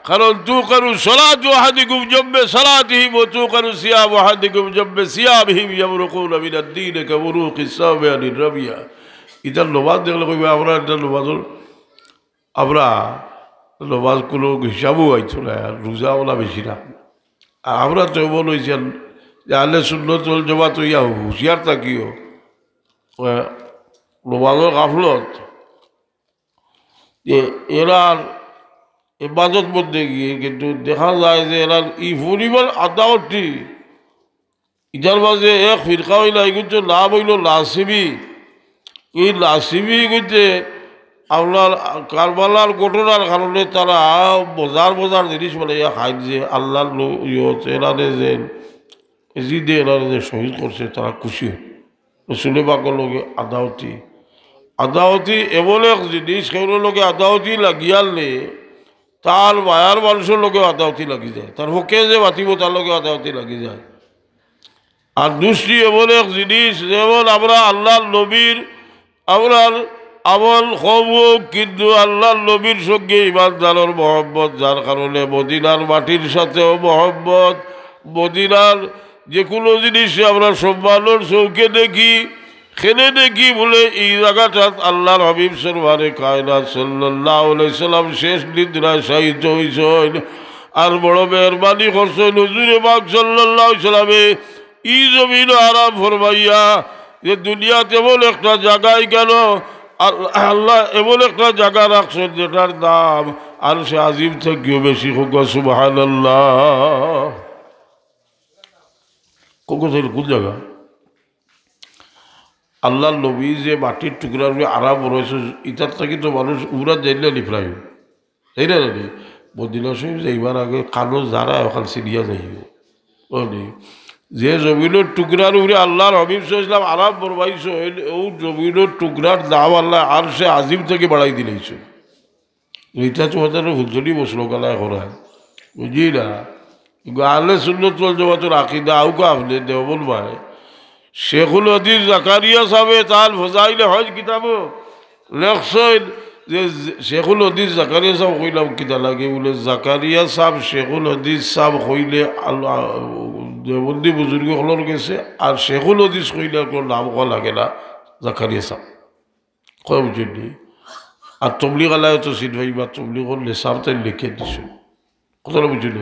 কারণ তু করু সলাত ওয়াহাদিকুম জম্বে সলাতিহিম ও তু করু সিয়াম ওয়াহাদিকুম জম্বে সিয়ামহিম ইয়ামরুকুনা মিনাদ দীন কামরুকিস সাবিয়ানির রাবিয়া। ইতার নমাজ দেখলে কইবে আমরা এটা নমাজর আমরা নমাজ কোনো হিসাবও আইতো না আর রোজাওয়ালা বেশি না। আর আমরা তো এমন হয়েছেন যে আলে সুন্নত ওয়াল জামাত ইয়া হুঁশিয়ার থাকিও নমাজের গাফলত যে এরার ইবাদত মধ্যে গিয়ে কিন্তু দেখা যায় যে এরার ই পরিমাণ আদাওয়াতটি ইটার মাঝে এক ফিরকা হইলা এগুলো নাম হইল নাসিবি। এই নাসিবি গইতে আপনার কারবালার ঘটনার কারণে তারা বোঝার জিনিস বলে খাই যে আল্লাহর এরারে যে এজিদে এরারে যে শহীদ করছে তারা খুশি শুনে পাকর লোকে আদাওতি এমন এক জিনিস সেগুলোর লোকে আদাওতি লাগিয়ালে তার মায়ার মানুষের লোকে আদাওতি লাগি যায়, তার হকে যে বাতিব তার লোকে আদাওতি লাগি যায়। আর দুষ্টি এমন এক জিনিস যেমন আমরা আল্লাহর নবীর আমরার আমল হব কিন্তু আল্লাহর নবীর সঙ্গে ইমানদারের মহব্বত যার কারণে মদিনার মাটির সাথেও মহব্বত, মদিনার যে কোনো জিনিস আমরা সম্মানের চৌকে দেখি খেলে দেখি বলে এই জায়গাটা আল্লাহর হাবিব সরওয়ারে কায়নাত সাল্লাল্লাহু আলাইহি সাল্লাম শেষ নিদ্রায় শায়িত হইছেন। আর বড় মেহরবানি করছেন হুজুরে পাক সাল্লাল্লাহু আলাইহি সাল্লামে ই জমিন আরাম ফরমাইয়া যে দুনিয়াতে এমন একটা জায়গায় কেন আল্লাহ এমন একটা জায়গা রাখছেন যেটার নাম আর সে আজিম থেকেও বেশি হোক সুবহানাল্লাহ। কোন জায়গা আল্লাহর নবী যে মাটির টুকরার আরাম রয়েছে ইটার থেকে তো মানুষ উড়া যাইলে নি প্রায় এই না নি মদিনা শরীফ যাইবার আগে কালো যারা ওখান সিরিয়া যাইব যে জমিনের টুকরার উপরে আল্লাহর হাবিব সাল্লাল্লাহু আলাইহি আরাম ফরমাইছে ও জমিনের টুকরার দাম আল্লাহ আর সে আজিম থেকে বাড়াই দিলেছে। এইটা তো ওদের হুজুরি বসলো গলায় করায় বুঝি না আহলে সুন্নাত ওয়াল জামাতের আকীদা আউকা আপনি দেওবন্দ ভাই শেখুল হাদিস জাকারিয়া সাহেব তার ফজাইলে হজ কিতাব লেখছেন যে শেখুল হাদিস জাকারিয়া সাহেব কইলাম কিতা লাগে বলে জাকারিয়া সাহেব শেখুল হাদিস সাহেব কইলে আল্লাহ দেবন্দি বুজুর্গ হলর গেছে আর শেখুল হাদিস কইলে কোনো নাম করা লাগে না জাকারিয়া সাহেব কয় বুঝলি। আর তবলিগ আলায় তো সিনভাই বা তবলিগর লেসাব তাই লিখে দিছে কথাটা বুঝলি।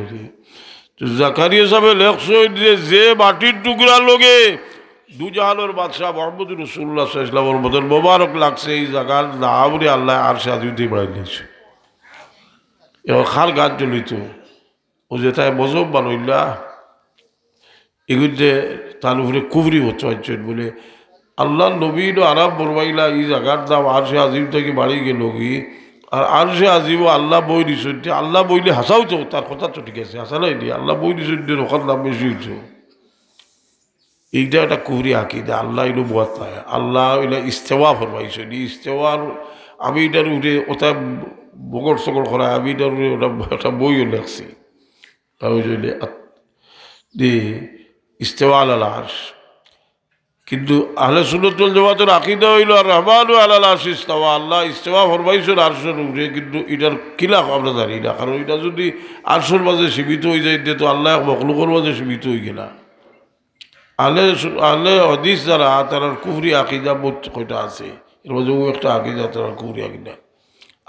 জাকারিয়া সাহেব লেখছেন যে মাটির টুকরা লোকে দুজাহানের বাদশাহ মোহাম্মদ রাসূলুল্লাহ সাল্লাল্লাহু আলাইহি ওয়াসাল্লামের মতন মোবারক লাগছে এই জায়গার নাম রে আল্লাহ আর সে আজিম দিয়ে বাড়াই দিয়েছে। এবার খার গাছ জ্বলিত ও যেটায় মজব বানইল্লা এগুলো তার উপরে কুবরি হচ্ছে বলে আল্লাহ নবীন আরাম বরবাইলা এই জায়গার দাম আর সে আজিম থেকে বাড়ি গেল কি আর সে আজিম আল্লাহ বই দিচ্ছেন আল্লাহ বইলে হাসাও তো তার কথা তো ঠিক আছে হাসা নাই আল্লাহ বই দিচ্ছেন ওখান দাম বেশি হচ্ছে। এইটা একটা কুহরি আকিদা। আল্লাহ ইলো বুয়াত নাই, আল্লাহ ইলা ইস্তেওয়া ফরমাইছে, ইস্তেওয়ার আমি এটার উঠে ওটা বগড় সকড় করা, আমি এটার উঠে ওটা একটা বইও লেখছি যে ইস্তেওয়া আলাল আরশ। কিন্তু আহলে সুন্নাত ওয়াল জামাতের আকীদা হইল আর রহমানু আলাল আরশ ইস্তাওয়া, আল্লাহ ইস্তেওয়া ফরমাইছেন আরশের উপরে, কিন্তু এটার কিলা আমরা জানি না। কারণ এটা যদি আরশের মাঝে সীমিত হয়ে যায় তো আল্লাহ মখলুকের মাঝে সীমিত হয়ে গেলা। আহলে হাদিস যারা তারা কুফরি আকীদা বহুত কয়টা আছে, এর মাঝেও একটা আকীদা তারা কুফরি আকীদা।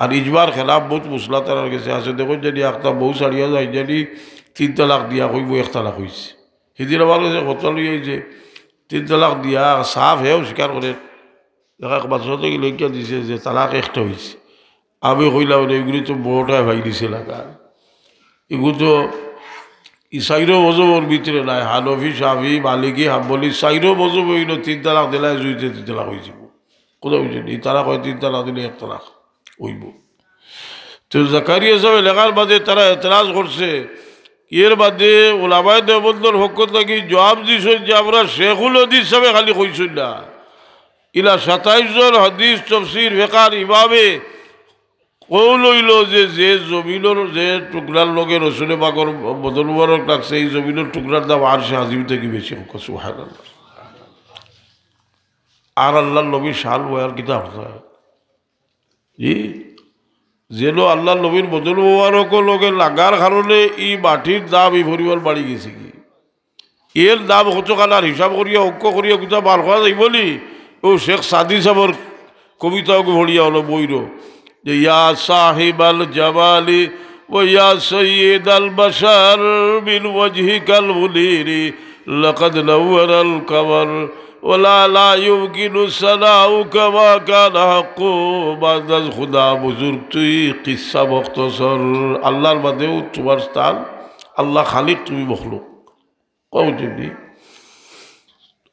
আর ইজমার খেলাফ বহুত মুসলা তারার কাছে আছে। দেখুন যদি একটা বউ ছাড়িয়া যায়, যদি 3 তালাক দিয়া কইব 1 তালাক হয়েছে, সেদিন আমার কাছে কত লইয়াছে 3 তালাক দিয়া সাফ হেও স্বীকার করে দেখা বাচ্চা থেকে লেখিয়া দিছে যে তালাক একটা হয়েছে। আমি কইলাম এগুলি তো বড়টাই ভাই দিছে লাগার, এগুলো তো সাইরো মজবর ভিতরে নাই। হানফি শাফি মালিকি হাম্বলি সাইরো মজব হইল 3 তালাক দিলাই জুইতে 3 তালাক হয়ে যাব। কোথাও হয়েছে এই তালাক হয় 3 তালাক দিলে 1 তালাক হইব। তো জাকারিয়া সাহেব লেখার বাদে তারা এতরাজ করছে, এর বাদে ওলামায়ে দেওবন্দের পক্ষ থেকে জবাব দিছেন যে আমরা শেখুল হাদিস সাহেব খালি কইছেন না, ইলা 27 জন হাদিস তফসির ফিকার ইমামে কৌল হইল যে জমিনের যে টুকরার লগে রসুলে পাকর বদল মুবারক লাগছে, এই জমিনের টুকরার দাম আরশে আজিম থেকে বেশি। সুবহানাল্লাহ। আর আল্লাহর নবী শাল বয়ার কিতাব যেন আল্লাহ নবীর বদল মুবারক লগে লাগার কারণে এই মাটির দাম এই পরিমাণ বাড়ি গেছে কি, এর দাম কত কালার হিসাব করিয়া অঙ্ক করিয়া কোথাও বার করা যাই বলি। ও শেখ সাদি সাহেবর কবিতাকে ভরিয়া হলো বইর যে ইয়া সাহিবাল জামালি ও ইয়া সৈয়দাল বাশার বিল ওয়াজহিকাল মুনিরি লাকাদ নাওয়ারাল কামার ওলা লা ইউমকিনু সানাউকা মা কানা হাক্কু বাদাল খুদা বুজুর্গ তুই কিসসা মুখতাসর। আল্লাহর বাদেও তোমার স্থান, আল্লাহ খালিক তুমি মখলুক। কৌটি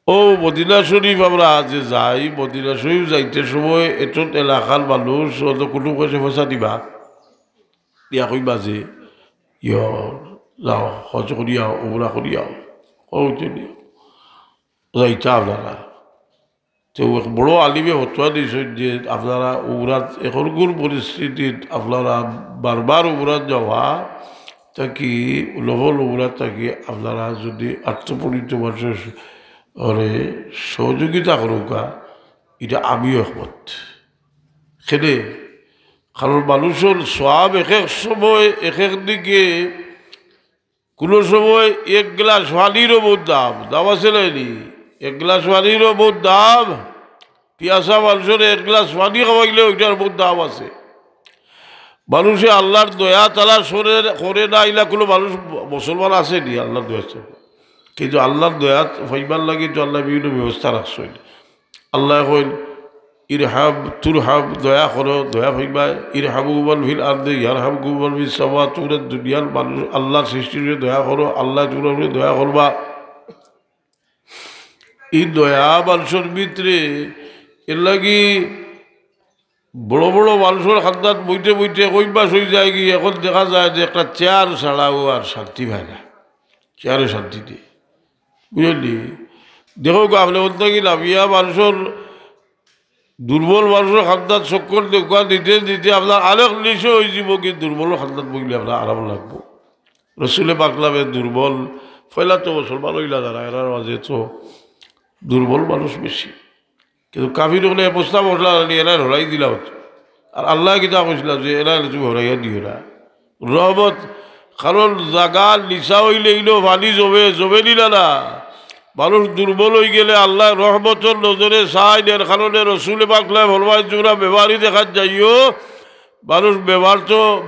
ও মদিনা শরীফ আমরা যে যাই, মদিনা শরীফ যাইতে সময় এত এলাকার মানুষ অত কোনো কাছে পয়সা দিবা দিয়া কইবা যে যাও হজ করিয়াও উমরা করিয়াও কৌটি যাইতা আপনারা। তো বড় আলিমে হতুয়া দিয়েছেন যে আপনারা উমরাত এখনকার পরিস্থিতিত আপনারা বারবার উমরাত যাওয়া তাকি লবল উমরাত থাকি আপনারা যদি আত্মপরিত মানুষের সহযোগিতা করুকা, এটা আমিও একমত। সেনে কারণ মানুষের সব এক এক সময় এক এক দিকে, কোনো সময় 1 গ্লাস পানিরও বহুত দাম দাম আছে নাইনি, 1 গ্লাস পানিরও বহুত দাম। পিয়াসা মানুষের 1 গ্লাস পানি খাওয়াইলে ওইটার বহুত দাম আছে। মানুষে আল্লাহর দয়া তালা করে না আইলা কোনো মানুষ মুসলমান আছে নি আল্লাহর দয়া, কিন্তু আল্লাহর দয়া ফাইবার লাগে তো আল্লাহ বিভিন্ন ব্যবস্থা রাখছেন। আল্লাহ কইল ইরহাম তুরহাম, দয়া করো দয়া ফাইবা, ইরহামু মান ফিল আরদি ইয়ারহামকুম মান ফিস সামা, তোমরা দুনিয়ার মানুষ আল্লাহর সৃষ্টির দয়া করো, আল্লাহ তোমরা দয়া করবা। এই দয়া মানুষের ভিতরে এর লাগি বড় বড় মানুষের খান্দাত বইতে বইতে কইবাস হয়ে যায় কি, এখন দেখা যায় যে একটা চেয়ার ছাড়াও আর শান্তি পায় না, চেয়ারে শান্তি দিয়ে বুঝলি। দেখো আপনি বলতে কি লাভিয়া মানুষের দুর্বল মানুষের খান্দাত চক্কর দেখা দিতে দিতে আপনার আরেক নিশে হয়ে যাব, কি দুর্বল খান্দাত বইলে আপনার আরাম লাগবো। রসুলে পাকলামে দুর্বল ফেলা তো মুসলমান হইলা যারা এরার মাঝে তো দুর্বল মানুষ বেশি, কিন্তু কাফির হলে প্রস্তাব মশলা নিয়ে এরা হরাই দিলা হতো। আর আল্লাহ কিতা কইছিলাম যে এরা তুমি হরাইয়া দিও না রহমত, কারণ জাগা নিশা হইলে এগুলো পানি জমে নিলা না। মানুষ দুর্বল হয়ে গেলে আল্লাহ রহমতের নজরে চাই এর কারণে রসুলে পাকলাম হলমাই জোড়া ব্যবহারই দেখাত যাইও, মানুষ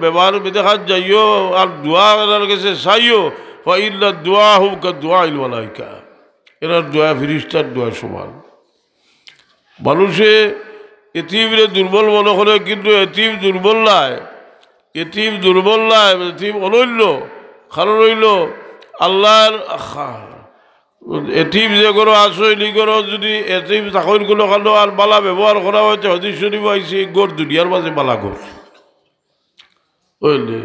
ব্যবহার দেখাত যাইও আর দোয়া এনার কাছে চাইও। ফাইন্না দোয়া হুক দোয়া ইল মালাইকা, এনার দোয়া ফিরিস্তার দোয়া সমান। মানুষে এতিমরে দুর্বল মনে করে, কিন্তু এতিম দুর্বল নাই, এতিম অনন্য। কারণ হইল আল্লাহর এতিম যে করো আসই নি করো, যদি এতিম চাকরি কোনো কারণ আর বালা ব্যবহার করা হয়েছে হদিস শরীফ আইসি গোর দুনিয়ার মাঝে বালা গোর বুঝলি।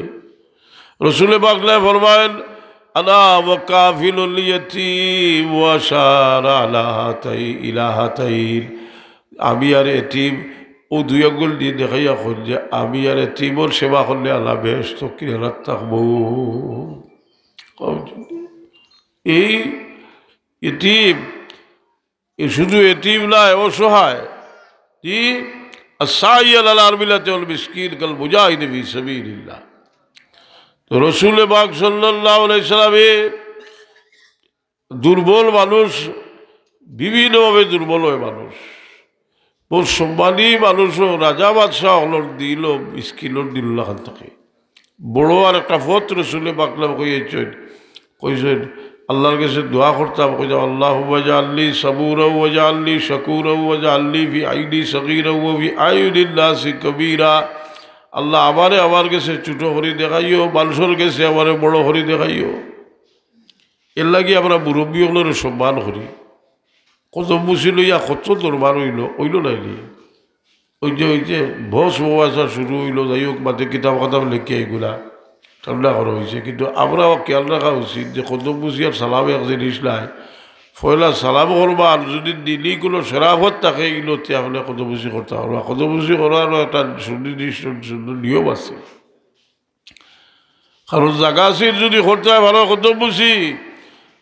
রসুলে পাকলে ফরমায়েন আনা ওয়া কাফিলুল ইয়াতীম ওয়া শারা আলা ইলা হাতাইন, আমি আর এতিম ও দুই আঙ্গুল দিয়ে দেখাইয়া কইল যে আমি আর এতিমর সেবা করলে আল্লাহ বেহেশত কিনারাত থাকবো। এই এতিম, এ শুধু এতিম নয়, অসহায়। কি আসাইয়াল আলা আরবিলাতে ওয়াল মিসকিন কাল মুজাহিদ ফি সাবিলিল্লাহ। তো রসুল পাক সাল্লাল্লাহু আলাইহি সাল্লামে দুর্বল মানুষ, বিভিন্নভাবে দুর্বল হয় মানুষ, বহু সম্মানী মানুষও রাজা বাদশাহ হলর দিল মিসকিনর দিল খান থাকে। বড় আর একটা ফত রসুল পাকলাম কইছেন আল্লাহর কাছে দোয়া করতাম, কইতাম আল্লাহুম্মা জাআলনি সাবুরাও ওয়া জাআলনি শাকুরাও ওয়া জাআলনি ফি আইনি সগীরাও ওয়া ফি আয়ুনিন নাসি কবীরা। আল্লাহ আমারে আমার কাছে ছোটো হরি দেখাইও, মানুষের কাছে আমারে বড় হরি দেখাইও। এর লাগে আমরা মুরব্বী হলের সম্মান করি। কত মুসি লইয়া কত দরবার হইল নাইনি, ওই যে ভস বসা শুরু হইল, যাই হোক মাঝে কিতাব কাতাব লেখে এগুলা ঠান্ডা করা হয়েছে। কিন্তু আমরাও খেয়াল রাখা উচিত যে কত মুসি আর সালাম এক জিনিস নাই। পয়লা সালাম করবা, আর যদি দিলি কোনো সেরাফত থাকে এগুলো তাহলে কত মুসি করতে পারবা। কত মুসি করারও একটা সুনির্দিষ্ট নিয়ম আছে, কারণ জায়গা আছে যদি করতে হয় ভালো কত মুসি।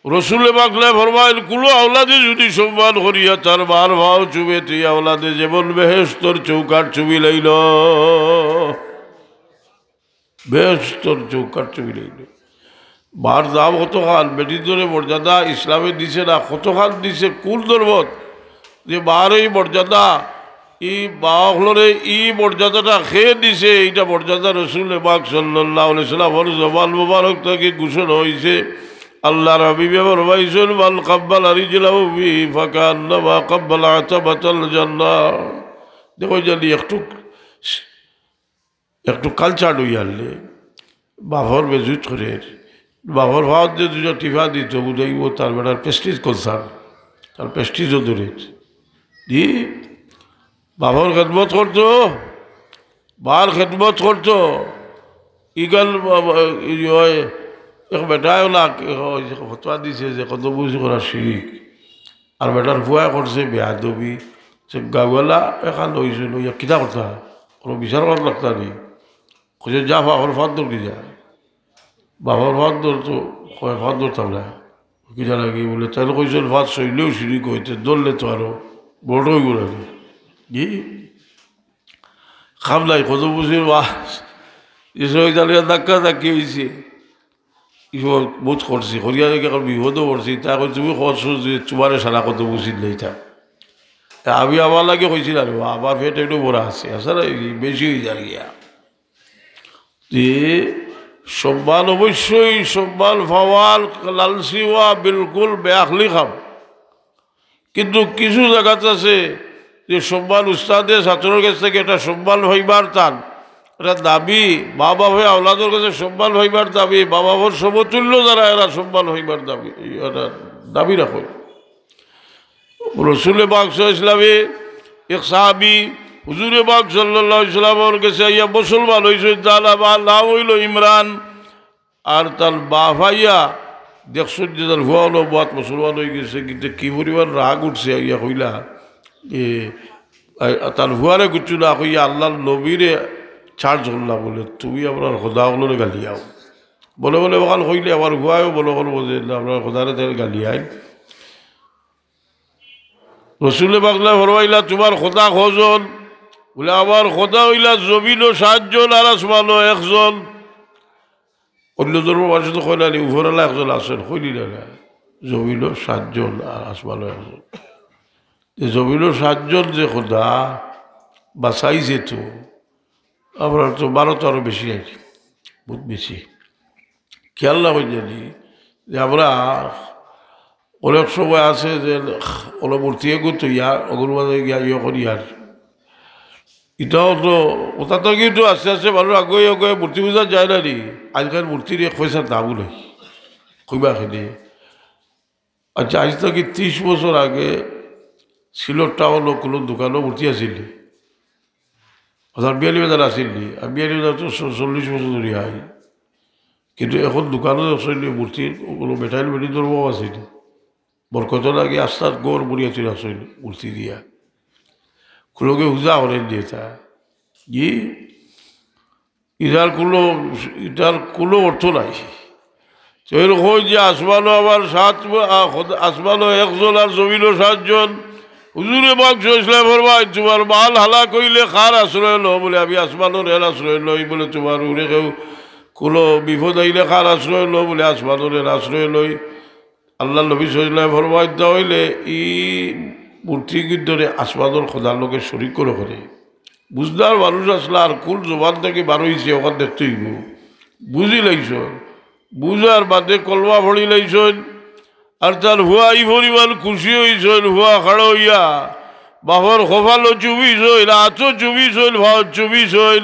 রসুল পাকলে ফরমাইল কুলো আওলাদে যদি সম্মান করিয়া তার বার ভাও চুবে তুই আওলাদে যেমন বেহেশতর চৌকাট চুবি লইল, বেহেশতর চৌকাট চুবি লইল। বার দাম কতখান বেটি ধরে মর্যাদা ইসলামে দিছে না, কতখান দিছে কোন ধর্মত যে বার এই মর্যাদা ই বাহলরে ই মর্যাদাটা খেয়ে দিছে। এইটা মর্যাদা রসুল পাক সাল্লাল্লাহু আলাইহি সাল্লামের জবান মোবারক থেকে ঘোষণা হয়েছে। আল্লাহর হাবিবে ফরমাইছেন মান কাব্বালা রিজলাহু ফি ফাকান্নামা কাব্বালা আতাবাতাল জান্নাহ। দেখো যদি একটু কালচার হই আনলে বাঘর বেজুত করে বাঘর ভাত যে দুটো টিফা দিত বুঝাইব তার বেটার পেস্টিজ কনসার্ন, তার পেস্টিজও দূরে দি বাঘর খেদমত করতো, বার খেদমত করতো। ইগাল এক বেটায় ওলা ফতোয়া দিছে যে কত বুঝি করা শিরিক, আর বেটার ভুয়া করছে বেয়াদবি। সে গাওয়ালা এখান হয়েছে লইয়া কিতা কথা কোনো বিচার করার লাগতা নেই। খুঁজে যা বাবার ফাঁদ দৌড় কি যা, বাবার ফাঁদ দৌড় তো ফাঁদ দৌড়তাম না কি জানা কি বলে তাহলে কইছেন ফাঁদ সইলেও শিরিক হইতে দৌড়লে তো আরো বড় হয়ে গেল কি খাম নাই কত বুঝির বাস এসব জানিয়া ধাক্কা ধাক্কি হয়েছে। ইসব বোধ করছি করিয়া এখন বিপদও করছি, তা এখন তুমি করছো যে তোমারে সারা কত বুঝি নেইতাম। আমি আমার লাগে কইছিল আর আমার পেট একটু বড় আছে আসলে বেশি হয়ে যায় গিয়া যে সম্মান অবশ্যই সম্মান পাওয়ার লালসি হওয়া বিলকুল বেআখলি খাম। কিন্তু কিছু জায়গাতে আছে যে সম্মান উস্তাদে ছাত্রের কাছ থেকে এটা সম্মান হইবার টান, এটা দাবি মা বাবা আওলাদের কাছে সম্মান হইবার দাবি, মা বাবার সমতুল্য যারা এরা সম্মান হইবার দাবি এটা দাবি রাখো। রসুল পাক ইসলামে এক সাহাবি হুজুরে পাক সাল্লাল্লাহু আলাইহি ওয়াসাল্লামের কাছে ইয়া মুসলমান হইছে, তার নাম হইল ইমরান। আর তার ভাইয়া দেখছো যে তার ভুয়া হলো বাত মুসলমান হয়ে গেছে, কিন্তু কি পরিমাণ রাগ উঠছে ইয়া কইলা যে তার ভুয়ারে কিছু না কইয়া আল্লাহর নবীরে চার্জ করলা বলে তুমি আপনার খোদা হলোরে গালিয়াও বলে বলে ওখান হইলে আমার ভুয়াও বলে করবো যে আপনার খোদারে তাই গালিয়াই। রসুলে পাকলা ফরমাইলা তোমার খোদা কজন বলে আমার খোদা হইলা জমিনও 7 জন আর আসমানও 1 জন। অন্য ধর্ম মানুষ তো কইলানি উপরওয়ালা একজন আছেন, কইলি না জমিনও 7 জন আর আসমানও 1 জন। জমিনও 7 জন যে খোদা বাঁচাইছে তো আমরা তো 12 আরও বেশি আছি, বহুত বেশি। খেয়াল না হয়ে জানি যে আমরা অনেক সময় আছে যে ওরা মূর্তি এগোতো ইয়ার অগরবাদে গিয়া ইয়ে করি আর এটাও তো ওটা তো কিন্তু আস্তে আস্তে মানুষ আগে আগে মূর্তি পূজা যায় না নি। আজকাল মূর্তির পয়সার দামও নেই কইবা খেলে। আচ্ছা আজ থেকে 30 বছর আগে সিলট টাউনও কোনো দোকানও মূর্তি আসিল, অর্থাৎ বিয়ালি বাজার আসিল নি। আর বিয়ালি বাজার তো 40 বছর ধরে আই কিন্তু এখন দোকানে আসলে মূর্তির ওগুলো মেটাইল বেটি ধরবো আছে বরকত লাগে আস্তার গড় বড়িয়াছিল আসলে মূর্তি দিয়া কোনোকে উজা করেন দিয়ে তা ই এটার কোনো অর্থ নাই এরকম যে আসমানও আবার আসমানও একজন আর জমিনও 7 জন হুজুরে বাক্স ইসলাম ফরমায় তোমার মাল হালা কইলে খার আশ্রয় লো বলে আমি আসমানোর এর আশ্রয় লই বলে তোমার উড়ে কেউ কোনো বিপদ আইলে খার আশ্রয় লো বলে আসমানোর এর আশ্রয় লই আল্লাহ নবী সাল্লাল্লাহু আলাইহি ফরমাইতে হইলে ই মূর্তি ধরে আসমানোর খোদার লোকে শরিক করে বুঝদার মানুষ আসলে আর কোন জবান থেকে বার হইছে ওখান দেখতে হইব বুঝি লাইছ বুঝার বাদে কলমা ভরি লাইছেন আর তার হুয়া এই পরিমাণ খুশি হয়েছেন হুয়া খাড়ো হইয়া বাপর কপালও চুবিছেন আচও চুবিছেন ভাত চুবিছেন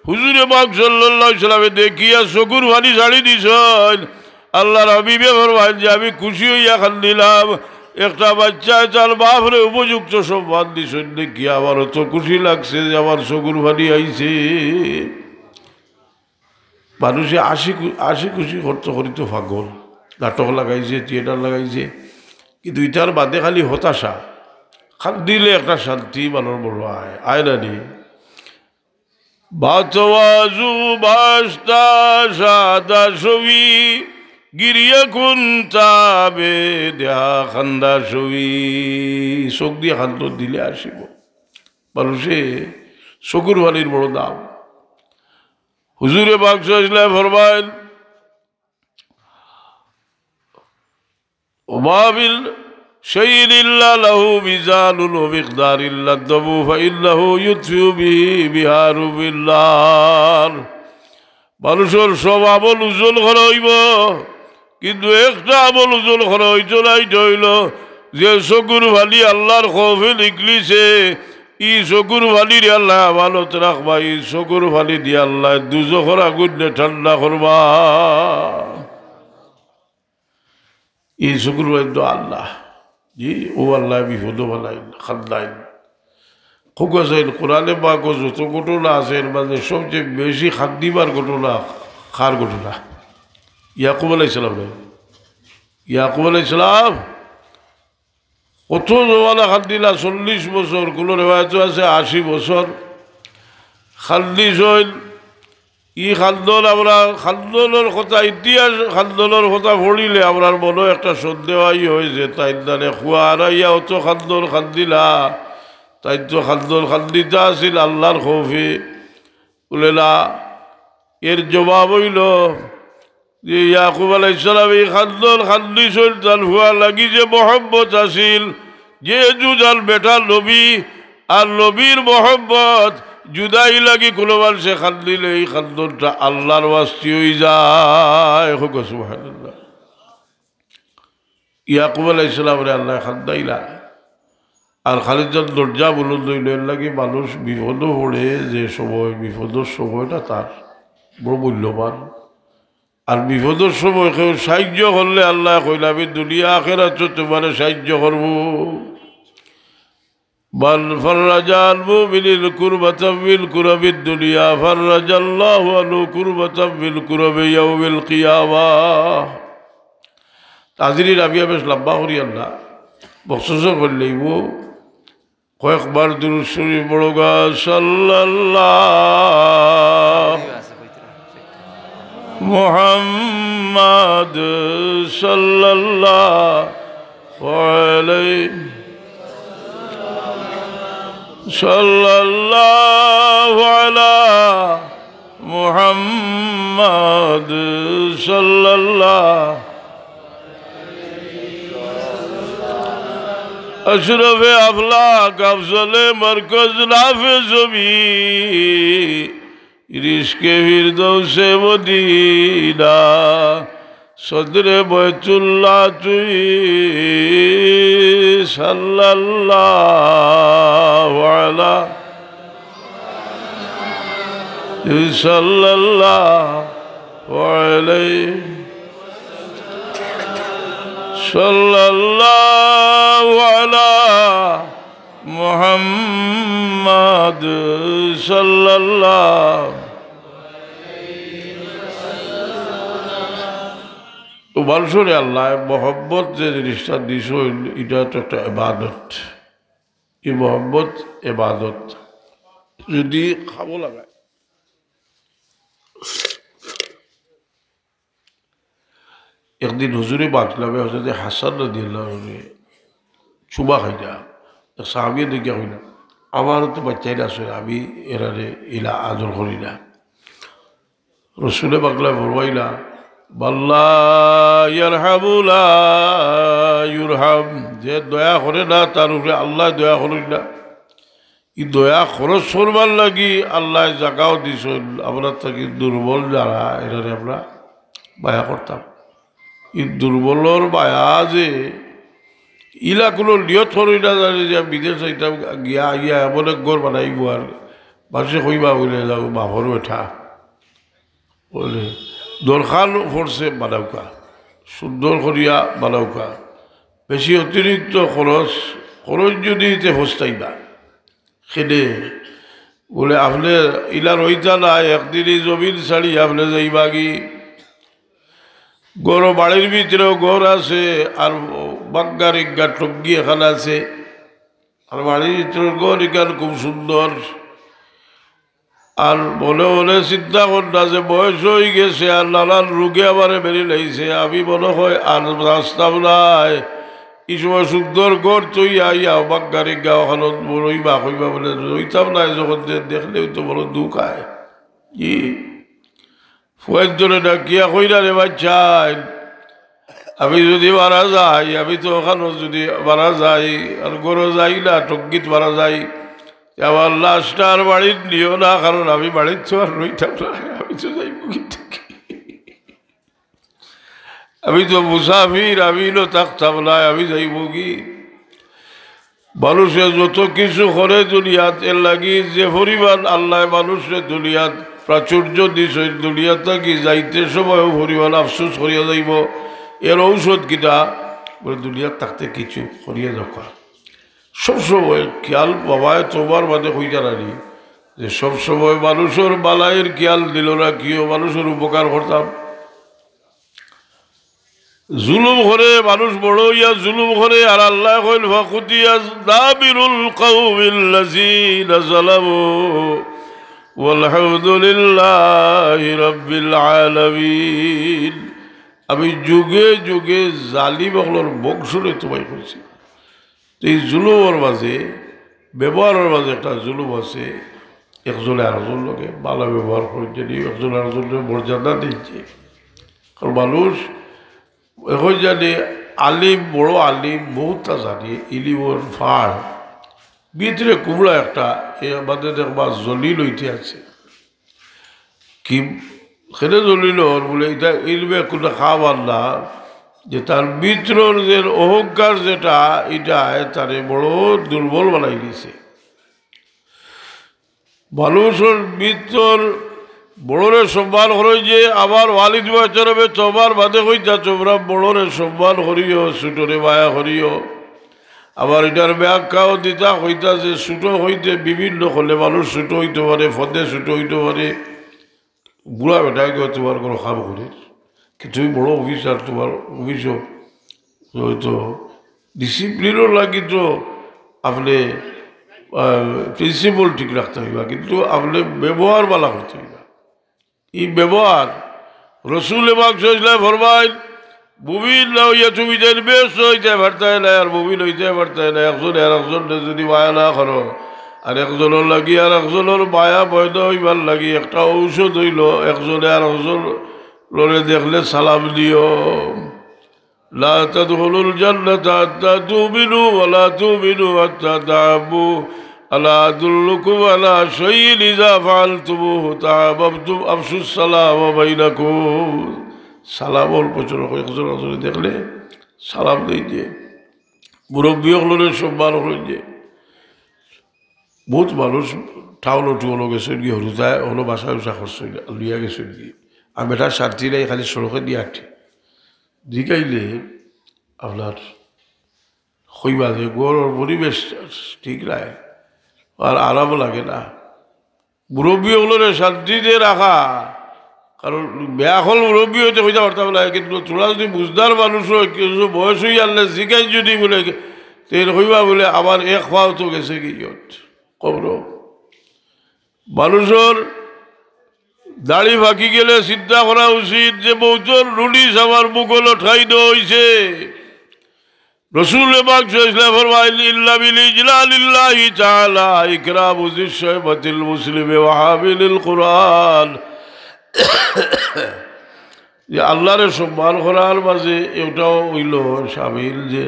হুজুরে পাক সাল্লাল্লাহু আলাইহি সাল্লামে দেখিয়া চকুর পানি ছাড়ি দিছেন আল্লাহর হাবিবে ফরমাইল যে আমি খুশি হইয়া কান্দিলাম একটা বাচ্চা তার বাপরে উপযুক্ত সম্মান দিছেন দেখি আমারও তো খুশি লাগছে যে আমার চকুর পানি আইছে মানুষে আশি খুশি করিত পাগল নাটক লাগাইছে থিয়েটার লাগাইছে কিন্তু এটার বাদে খালি হতাশা দিলে একটা শান্তি মানুষ বড় আয় না নি বাতওয়াজু বাস্তা সাদা ছবি গিরিয়া খুন্তাবে দেহা খান্দা ছবি চোখ দিয়ে খান্ত দিলে আসিব মানুষে চকুর পানির বড় দাম হুজুরে পাক সাল্লাল্লাহু ফরমাইল ওমাবিল শাইইন ইল্লা লাহু মিজানুন ওয়া মিকদারিল্লা দাবু ফাইন্নাহু ইউতফিউ বিহারু বিল্লাহ মানুষের সব আমল উজ্জ্বল করা হইব কিন্তু একটা আমল উজ্জ্বল করা হইতো নাই হইল যে চকুর ভালি আল্লাহর খৌফে লিখলিছে ই চকুর ভালির আল্লাহ আমানত রাখবা ই চকুর ভালি দিয়ে আল্লাহ দুজখর আগুন ঠান্ডা করবা এই চকুর ভালি তো আল্লাহ জি ও আল্লাহ বিপদ বানাইন খান্দাইন খুব আছে কোরআনে বা যত ঘটনা আছে এর মাঝে সবচেয়ে বেশি খাদ দিবার ঘটনা খার ঘটনা ইয়াকুব আলাইহিস সালাম ইয়াকুব আলাইহিস সালাম কত জমানা খান্দিলা 40 বছর কোনো রেওয়ায়ত আছে 80 বছর খান্দিস হইল ই খান্দন আমরা খান্দনের কথা ইতিহাস খান্দনের কথা পড়িলে আমার মনে একটা সন্দেহাই হয়েছে তাই দানে খুয়া হারাইয়া অত খান্দন খান্দিলা তাই তো খান্দন খান্দিতা আছিল আল্লাহর খৌফে বলে না এর জবাব হইল যে ইয়াকুব আলাইহিস সালাম এই খান্দন খান্দিছিল তার হুয়া লাগি যে মহব্বত আছিল যে জুজাল বেটা নবী আর নবীর মহব্বত জুদাই লাগি কোনো মানুষে খান্দিলে এই খান্দনটা আল্লাহর ওয়াস্তি হয়ে যায় সুবহানাল্লাহ ইয়াকুব আলাইহিস সালামরে আল্লাহ খান্দাইলা আর খালিদ দরজা বলুন দইলের লাগে মানুষ বিপদ পড়ে যে সময় বিপদের সময়টা তার বড় মূল্যবান আর বিপদের সময় কেউ সাহায্য করলে আল্লাহ কইলা আমি দুনিয়া আখিরাতে তোমার সাহায্য করব বাল ফাররাজাল মুমিনিল কুরবাতাম বিল কুরাবিদ দুনিয়া ফাররাজাল্লাহু আনহু কুরবাতাম বিল কুরাবি ইয়াউমিল কিয়ামাহ তাজরির আমি বেশ লম্বা করি আল্লাহ বকশিশ করলেইব কয়েকবার দুরূদ শরীফ পড়োগা সাল্লাল্লাহু মুহাম্মাদ সাল্লাল্লাহু আলাইহি সাল্লাল্লাহু আলা মুহাম্মাদ সাল্লাল্লাহু अशरफ अफलाक अफजल मरकज नाफे ज़मी रिश्के फिरदौसे मदीना सदरे बैतुल्लाह तुई सल्लल्लाहु अलैहि सल्लल्लाहु अला मुहम्मद सल्लल्लाहु মানুষের আল্লাহ মহব্বত যে জিনিসটা দিস এটা তো একটা এবাদত। এই মহব্বত এবাদত যদি খাবো লাগায়। একদিন হুজুরে বাকলামে হজরত হাসান রাদিয়াল্লাহু আনহু চুমা খাইলা, সাহাবী দেখে হইলা আমারও তো বাচ্চাই না আসলে, আমি এরারে ইলা আদর করি না। রসুলে বাকলা ফরমাইলা বাল্লা ইয়ারহামু লা ইউরহাম, যে দয়া করে না তার উপরে আল্লাহ দয়া করেন না। ই দয়া খরচ করবার লাগি আল্লাহ জাগাও দিস, আমরা থাকি দুর্বল যারা এরারে আমরা বায়া করতাম। ই দুর্বলর বায়া যে ইলা কোনো নিয়ত করি না জানি যে বিদেশ যাইতাম গিয়া গিয়া এমন এক ঘর বানাইব আর মানুষে কইবা বলে যাবো বাপর বেঠা বলে দরকার পড়ছে বানাওকা, সুন্দর করিয়া বানাওকা, বেশি অতিরিক্ত খরচ খরচ যদি এতে হস্তাই না সেদে বলে আপনি ইলা রইতা না একদিনই জমিন ছাড়ি আপনি যাইবা কি গড় বাড়ির ভিতরেও ঘর আছে আর বাগ্গার ইজ্ঞা টগ্গি এখানে আছে, আর বাড়ির ভিতরে ঘর এখান খুব সুন্দর। আর মনে মনে চিন্তা করনা যে বয়স হয়ে গেছে আর নানান রোগে আমার বেরিয়ে লাইছে, আমি মনে হয় আর রাস্তাও নাই এই সময় সুন্দর ঘর তৈ আইয়া বাগ্গার ইজ্ঞা ওখানে রইবা কইবা বলে রইতাম নাই, যখন দেখলেও তো বড় দুঃখ আয়। কি ফুয়ের জন্য ডাকিয়া কইরা রে বাচ্চাই আমি যদি মারা যাই, আমি তো ওখানে যদি মারা যাই আর গরো যাই না টঙ্গিত মারা যাই, আমার লাশটা আর বাড়ির নিও না, কারণ আমি বাড়ির তো আর রইতাম না, আমি তো যাইব কিন্তু আমি তো মুসাফির, আমি তো থাকতাম না, আমি যাইব কি। মানুষে যত কিছু করে দুনিয়াত এর লাগি যে পরিমাণ আল্লাহ মানুষের দুনিয়াত প্রাচুর্য দিস, দুনিয়াত থাকি যাইতে সময়ও পরিমাণ আফসোস করিয়া যাইব। এর ঔষধ কিটা বলে দুনিয়ার থাকতে কিছু করিয়া দরকার। সবসময় খেয়াল বাবায় তোমার বাদে হই জানানি যে সবসময় মানুষের বালাইয়ের খেয়াল দিল না, কিও মানুষের উপকার করতাম। জুলুম করে মানুষ বড় ইয়া জুলুম করে, আর আল্লাহ কইল ফাকুতিয়া দাবিরুল কওমিল্লাযীনা যালামু ওয়ালহামদুলিল্লাহি রাব্বিল আলামিন। আমি যুগে যুগে জালিম হলোর বংশরে তোমায় কইছি। এই জুলুমের মাঝে ব্যবহারের মাঝে একটা জুলুম আছে, একজনে আরেকজন লোকে ভালো ব্যবহার করে জানি, একজন আরেকজনের মর্যাদা দিচ্ছে। কারণ মানুষ এখন জানি আলিম বড় আলিম বহুতটা জানি, ইলিমর ফাড় ভিতরে কুমড়া একটা এ আমাদের দেখবা জলি লইতে আছে কি সেটা জলিল বলে এটা ইলমে কোনো খাবার না, যে তার ভিতরের যে অহংকার যেটা এটা তারে বড় দুর্বল বানাই দিছে। মানুষের ভিতর বড়রে সম্মান করে যে আবার ওয়ালিদ বাচ্চারবে তোমার বাদে হইতা তোমরা বড়রে সম্মান করিও, ছোটরে মায়া করিও। আবার এটার ব্যাখ্যাও দিতা হইতা যে ছোটো হইতে বিভিন্ন হলে মানুষ ছোটো হইতে পারে, ফদে ছোটো হইতে পারে। বুড়া বেটাকে তোমার কোনো কাম করে তুমি বড় অফিসার, তোমার অফিসও হয়তো ডিসিপ্লিনও লাগি তো আপনি প্রিন্সিপাল ঠিক রাখতে হইবা, কিন্তু আপনি ব্যবহার বালা করতে হইবা। এই ব্যবহার রসুল ফরমাইল মুমিন না হইয়া তুমি যেন বেশ হইতে পারতায় না, আর মুমিন হইতে পারতায় না। একজন আর একজনের যদি মায়া না করো, আর একজনের লাগি আর একজনের মায়া বৈধ হইবার লাগি একটা ঔষধ হইল একজনে আর একজন লড়ে দেখলে সালাম দিও। লা তাদখুলুল জান্নাতা হাত্তা তুমিনু ওয়া লা তুমিনু হাত্তা তাহাব্বু আলা আদুল্লুকুম আলা শাইইন ইযা ফাআলতুমুহু তাহাব্বাবতুম আফশুস সালাম বাইনাকুম। সালামর প্রচুর একজন একজনে দেখলে সালাম দেই যে মুরব্বী হলেন সম্মান হলেন যে বহুত মানুষ টাউন টুলো গেছে গিয়ে হরুতায় হলো বাসায় উষা করছে লিয়া গেছে গিয়ে আর বেটার শান্তি নেই, খালি সড়কে দিয়ে আটে জিগাইলে আপনার হইবা যে গড়ের পরিবেশ ঠিক নাই আর আরাম লাগে না। মুরব্বী হলেন শান্তিতে রাখা কারণ বেয়াখল মুরব্বী হইতে হইতে পারতাম না, কিন্তু তোরা যদি বুঝদার মানুষ হয় কিছু বয়স হয়ে আনলে জিগাই যদি বলে তেল হইবা বলে আবার এক খাওয়াও তো গেছে কি কবর মানুষের দাড়ি ফাঁকি গেলে চিন্তা করা উচিত যে বৌচর রুলিশ আমার মুখল ঠাই দেওয়া হয়েছে। রসুল পাক সাল্লাল্লাহু আলাইহি ফরমাইলেন ইল্লা বিল ইজলালিল্লাহি তাআলা ইকরামু যিশাইবাতিল মুসলিমি ওয়া হামিলিল কুরআন, যে আল্লাহরে সম্মান করার মাঝে এটাও হইল শামিল যে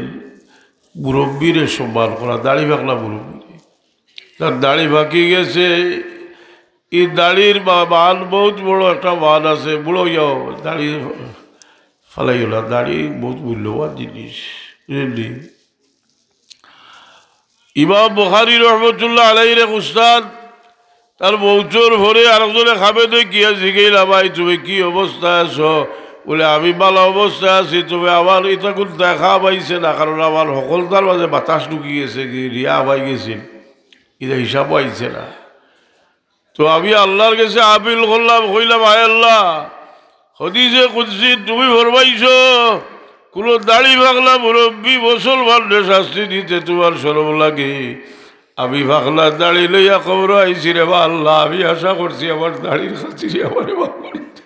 মুরব্বীরে সম্মান করা। দাড়ি ফাঁকলা মুরব্বী, তার দাড়ি ফাঁকি গেছে, এই দাড়ির মান বহুত বড় একটা মান আছে। বুড়ো যাও দাড়ি ফালাই না, দাড়ি বহুত মূল্যবান জিনিস বুঝলি। ইমাম বুখারী রহমতুল্লাহ আলাইহির এক উস্তাদ তার বৌচর ভরে আরেকজনে খাবে তো কি জিজ্ঞাসা ভাই তুমি কি অবস্থায় আছো? বলে আমি ভালো অবস্থায় আছি, তবে আমার এটা কোন দেখা পাইছে না, কারণ আমার সকলতার মাঝে বাতাস ঢুকি গেছে, কি রিয়া পাই গেছিল, এটা হিসাব পাইছে না। তো আমি আল্লাহর কাছে আপিল করলাম, কইলাম আয় আল্লাহ হদিসে কুদসি তুমি ফরমাইছ কোন দাড়ি পাগলা মুরব্বী মুসলমানরে শাস্তি দিতে তোমার শরম লাগে। আমি পাগলা দাড়ি লইয়া খবর আইছি রে বা আল্লাহ, আমি আশা করছি আমার দাড়ির খাতিরে আমার মাফ করিতে।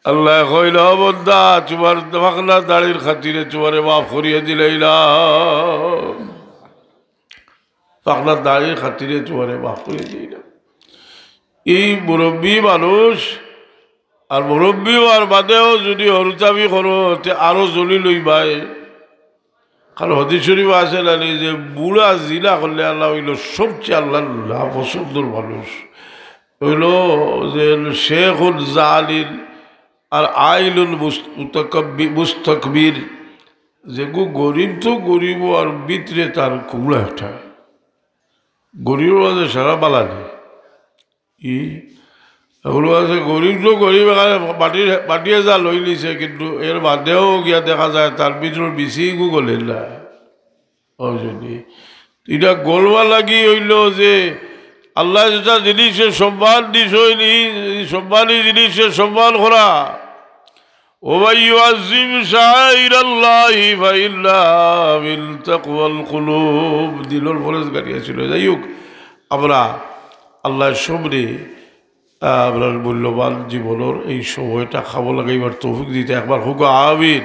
আল্লাহ কইল বন্দা তোমার পাগলা দাড়ির খাতিরে তোমারে মাফ করিয়ে দিলাম, পাগলা দাড়ির খাতিরে তোমারে মাফ করিয়ে দিলাম। এই মুরব্বী মানুষ, আর মুরব্বী আর বাদেও যদি হরুতাবি করো আরো জ্বলি লইবাই। কারণ হদিস শরীফ আছে না যে বুড়া জিনা করলে আল্লাহ হইল সবচেয়ে আল্লাহ পছন্দর মানুষ হইল যে শেখুল জালিল আর আইলুল মুস্তাকবির, যে গরিব তো গরিব আর ভিতরে তার কুমড়া একটা গরিব মাঝে সারা বালানি এগুলো আছে। গরিব তো গরিব পাটিয়ে যা লই লিছে, কিন্তু এর বাদেও গিয়া দেখা যায় তার ভিতর বেশি গলেন না। যদি এটা গলবা লাগি হইল যে আল্লাহ যেটা জিনিসের সম্মান দিস হইনি, সম্মানী জিনিসের সম্মান করা। ওমাই ইউআযযিম শাআইরাল্লাহি ফাইন্নাহা মিন তাকওয়াল কুলুব, দিলর ফরজ গাড়িয়েছিল। যাই হোক, আমরা আল্লাহর সামনে আপনার মূল্যবান জীবনের এই সময়টা খাবো লাগাইবার তৌফিক দিতে একবার হোক আমিন।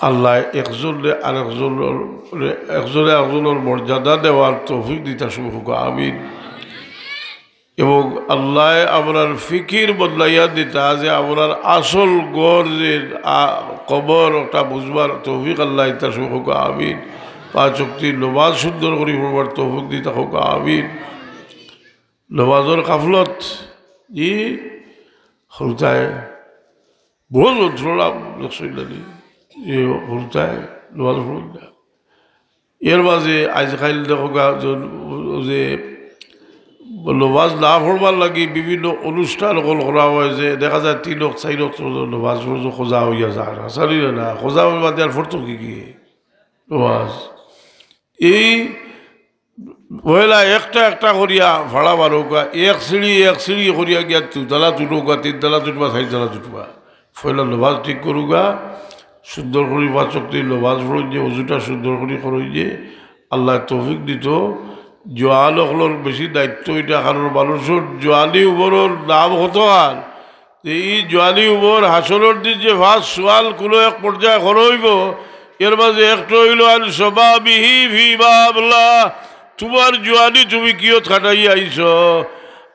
আল্লাহ একজনে একজনের মর্যাদা দেওয়ার তৌফিক দিতে হোক আমিন। এবং আল্লাহ আপনার ফিকির বদলাইয়া দিতা যে আপনার আসল গড় যে কবর ওটা বুঝবার তৌফিক আল্লাহ ইতা হোক আমিন। পাঁচ ওয়াক্ত নামাজ সুন্দর করে পড়বার তৌফিক দিতে হোক আমিন। নমাজের কাফলত ই হরুতায় বহু যন্ত্রণাম হরুতায় নমাজ পড়ুন না। এর মাঝে আজকাল দেখো যে নমাজ না পড়বার লাগি বিভিন্ন অনুষ্ঠান করা হয়, যে দেখা যায় 3 4 নমাজ খোঁজা হইয়া যায় না, চালি না খোঁজা হইবা দেওয়ার ফটো কি নমাজ এই মহিলা একটা একটা করিয়া ভাড়া বারোকা এক সিঁড়ি করিয়া গিয়া 2 তলা তুটুকা 3 তলা তুটবা 4 তলা তুটবা ফয়লা নমাজ ঠিক করুগা, সুন্দর করি 5 ওয়াক্ত নমাজ পড়ই যে অজুটা সুন্দর করে করই যে আল্লাহ তৌফিক দিত। জোয়ান হলোর বেশি দায়িত্ব এটা, কারণ মানুষের জোয়ানি উমরের নাম হতো। আর এই জোয়ানি উমর হাসনের দিন যে ফার্স্ট সোয়াল কোনো এক পর্যায়ে হইব, এর মাঝে একটা হইল আল সবাবিহি ফি বাবলাহ, তোমার জোয়ানি তুমি কিয় খাটাই আইছ।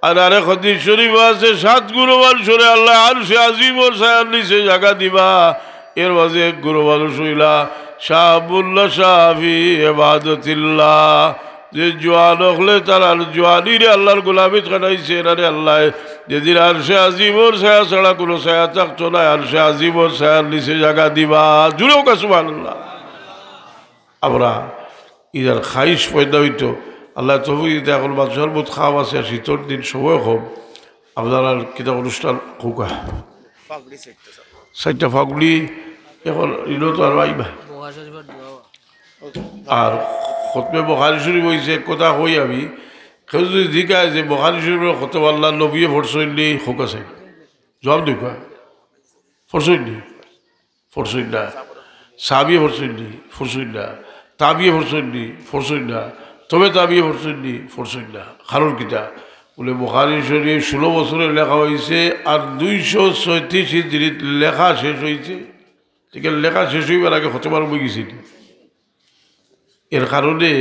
আর আরেক হাদিস শরীফ আছে 7 গুণ মানুষরে আল্লাহ আরশে আজিমর ছায়ার নিচে জায়গা দিবা। এর মাঝে এক গুণ মানুষ হইলা শাহাবুল্লাহ শাহি ইবাদতিল্লাহ, যে জোয়ান হলে তারা জোয়ানিরে আল্লাহর গোলামি খাটাইছে। এনারে আল্লাহ যেদিন আরশে আজিমর ছায়া ছাড়া কোনো ছায়া থাকতো না, আরশে আজিমর ছায়ার নিচে জায়গা দিবা। জুড়েও কা সুবহানাল্লাহ। আমরা ইদার খাইশ পয়দা হইতো আল্লাহ তৌফিক দিতে। এখন বাদশার বোধ খাওয়া আছে, শীতর দিন সময় হোক আপনারা কিতা অনুষ্ঠান হোক 4টা ফাগুলি এখন ইনো তো আর আইবা। আর খতমে বুখারী শরীফ হয়েছে কথা কই আমি কেউ যদি জিজ্ঞাসা যে বুখারী শরীফের কত আল্লাহ নবী ফরসইনি হোক আছে জবাব দিব ফরসইনি ফরসইনা সাবিয়ে ফরসইনি ফরসইনা তাবিয়ে ফরসইনি ফরসইনা তবে তাবিয়ে ফরসইনি ফরসইনা কারণ কিতা বলে বুখারী শরীফ 16 বছরে লেখা হয়েছে আর 236 হিজরিত লেখা শেষ হয়েছে ঠিক লেখা শেষ হইবার আগে হতবার বই গেছিল এর কারণে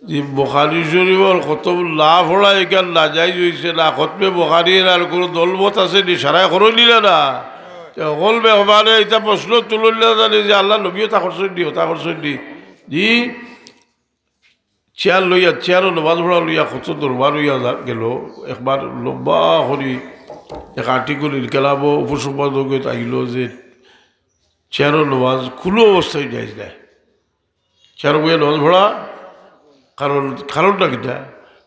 যে বুখারী শরীফের খতম না পড়া এখান না যাই হয়েছে না খতমে বুখারীর আর কোনো দলমত আছে নি সারাই করো নিলে না হলবে মানে এটা প্রশ্ন তুললে জানি যে আল্লাহ নবীও তা করছেন নি তা করছেন নি জি চেয়ার লইয়া চেয়ারও নমাজ পড়া লইয়া কত দরবার লইয়া গেল একবার লম্বা করি এক আর্টিকেল ইলকেলাম উপসম্পাদক আইল যে চেয়ারও নমাজ কোনো অবস্থায় যাই যায় চেয়ার বইয়া নমাজ পড়া কারণটা কিটা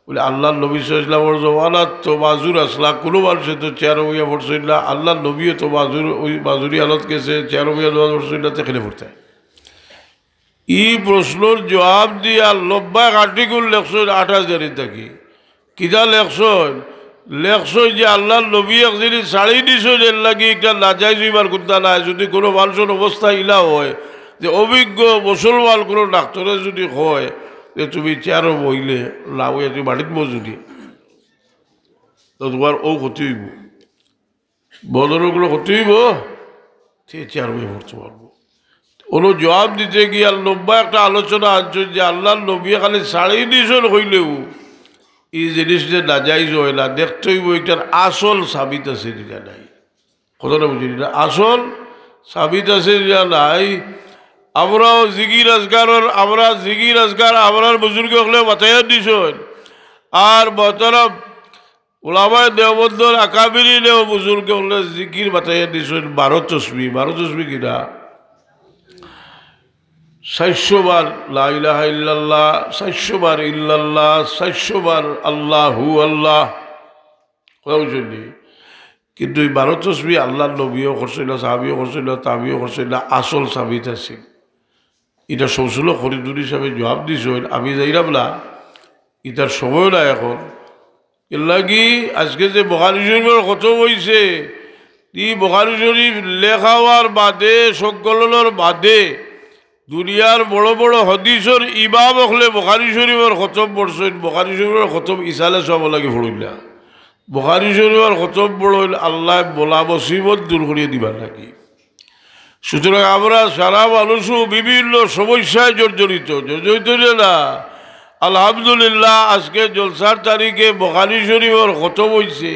বলে আল্লাহ নবী সাল্লাল্লাহু আলাইহি ওয়াসাল্লাম তো মাজুর আসলা কোনো মানুষে তো চেয়ার বইয়া পড়ছিল না আল্লাহ নবীও তো মাজুর ওই মাজুরি আলত গেছে চেয়ার বইয়া নমাজ পড়ছিল না তেখানে পড়তে এই প্রশ্নের জবাব দিয়া লম্বা আর্টিকেল লেখছেন 28 জানুয়ারি থাকি কিতা লেখছেন যে আল্লাহ নবী একদিন শাড়ি দিছেন এর লাগি একটা নাজাইজ হইবার কথা নাই যদি কোনো মানুষের অবস্থা ইলা হয় যে অভিজ্ঞ মুসলমান কোনো ডাক্তারে যদি হয় যে তুমি চেয়ারও বইলে লাভ হয়ে তুমি বাড়িতে বসুনি তো তোমার ও ক্ষতি হইব বদরগুলো ক্ষতি হইব সে চেয়ার বই পড়তে পারবো কোনো জবাব দিতে গিয়ে লম্বা একটা আলোচনা আনছেন যে আল্লাহ নবী খালি শাড়ি দিয়েছেন হইলেও এই জিনিসটা নাজাইজ হয় না দেখতে হইব এটার আসল সাবিত আছে যেটা নাই কথাটা বুঝিনি না আসল সাবিত আছে যেটা নাই আমরাও জিগির আজগারের আমরার বুজুর্গ হলে বাতায়াত দিছেন আর বতরফ ওলামায়ে দেওবন্দর আকাবিরিনেও বুজুর্গ হলে জিকির বাতায়াত দিছেন 12 তসবিহ কিনা 400 বার লা ইলাহা ইল্লাল্লাহ 400 বার ইল্লাল্লাহ 400 বার আল্লাহু আল্লাহ বুঝলি কিন্তু এই 12 তসবিহ আল্লাহ নবীও করছিল সাহাবীও করছিল তাবিও করছিল আসল সাবিত আছে এটা শৌসুল খরিদুর হিসাবে জবাব দিছেন আমি যাইলাম না এটার সময় না এখন এর লাগি আজকে যে বুখারী শরীফের কত হয়েছে এই বুখারী শরীফ লেখা হওয়ার বাদে সংকলনের বাদে দুনিয়ার বড় বড় হদিসের ইমাম হলে বুখারী শরীফের খতম পড়ছেন বুখারী শরীফের খতম ইসালে সব লাগে পড়িলা বুখারী শরীফের খতম পড়ল আল্লাহ বলা মুসিবত দূর করিয়ে দিবার নাকি সুতরাং আমরা সারা মানুষও বিভিন্ন সমস্যায় জর্জরিত না আলহামদুলিল্লাহ আজকে জলসার তারিখে বুখারী শরীফের খতম হয়েছে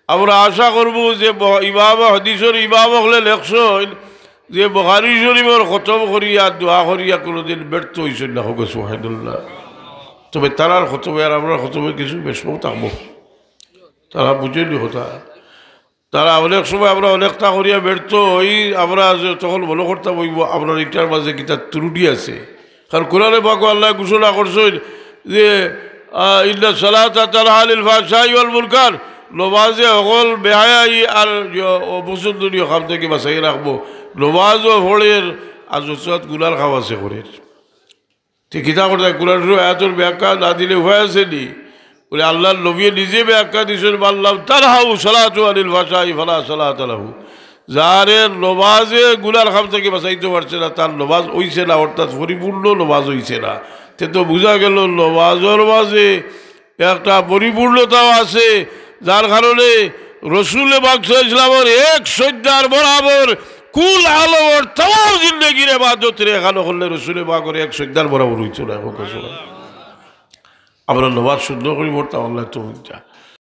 আমরা আশা করব যে ইমাম হাদিসের ইমাম হলে লেখছেন যে বুখারী শরীফের খতম করিয়া দোয়া করিয়া কোনোদিন ব্যর্থ হয়েছেন না হোক সুবহানাল্লাহ তবে তারার খতমে আর আমরা খতমে কিছু বেশও থাকবো তারা বুঝেনি হতা তারা অনেক সময় আমরা অনেকটা করিয়া ব্যর্থ হই আমরা তখন মনে করতাম হইব আপনার এটার মাঝে কিতা ত্রুটি আছে কারণ কোরআনে পাক আল্লাহ ঘোষণা করছেন যে ইন্না সালাতা তানহা আনিল ফাহশাই ওয়াল মুনকার নমাজে অকল বেহায়াই আর অপছন্দনীয় কাম থেকে বাঁচাই রাখবো নমাজও ভোরের আর যত গুনার খাওয়া আছে করে ঠিক কিতা করতে কোরআন আয়াতের ব্যাখ্যা না দিলে উপায় আছে নি বলে আল্লাহর নবী নিজে ব্যাখ্যা দিয়েছেন বললাম তানহাউ সালাতু আনিল ফাহশাই ফালা সালাতা লাহু যারে নমাজে গুনার খাম থেকে বাঁচাইতে পারছে না তার নমাজ হইছে না অর্থাৎ পরিপূর্ণ নমাজ হইছে না তে তো বোঝা গেল নমাজের মাঝে একটা পরিপূর্ণতাও আছে যার কারণে রসুল পাক সাল্লাল্লাহু আলাইহি ওয়াসাল্লামের এক সজ্জার বরাবর কুল আলমের তমাম জিন্দেগির ইবাদত রে এখানে করলে রসুল পাকের এক সজ্জার বরাবর হইতো না আমরা নমাজ শুদ্ধ করি পড়তাম আল্লাহ তো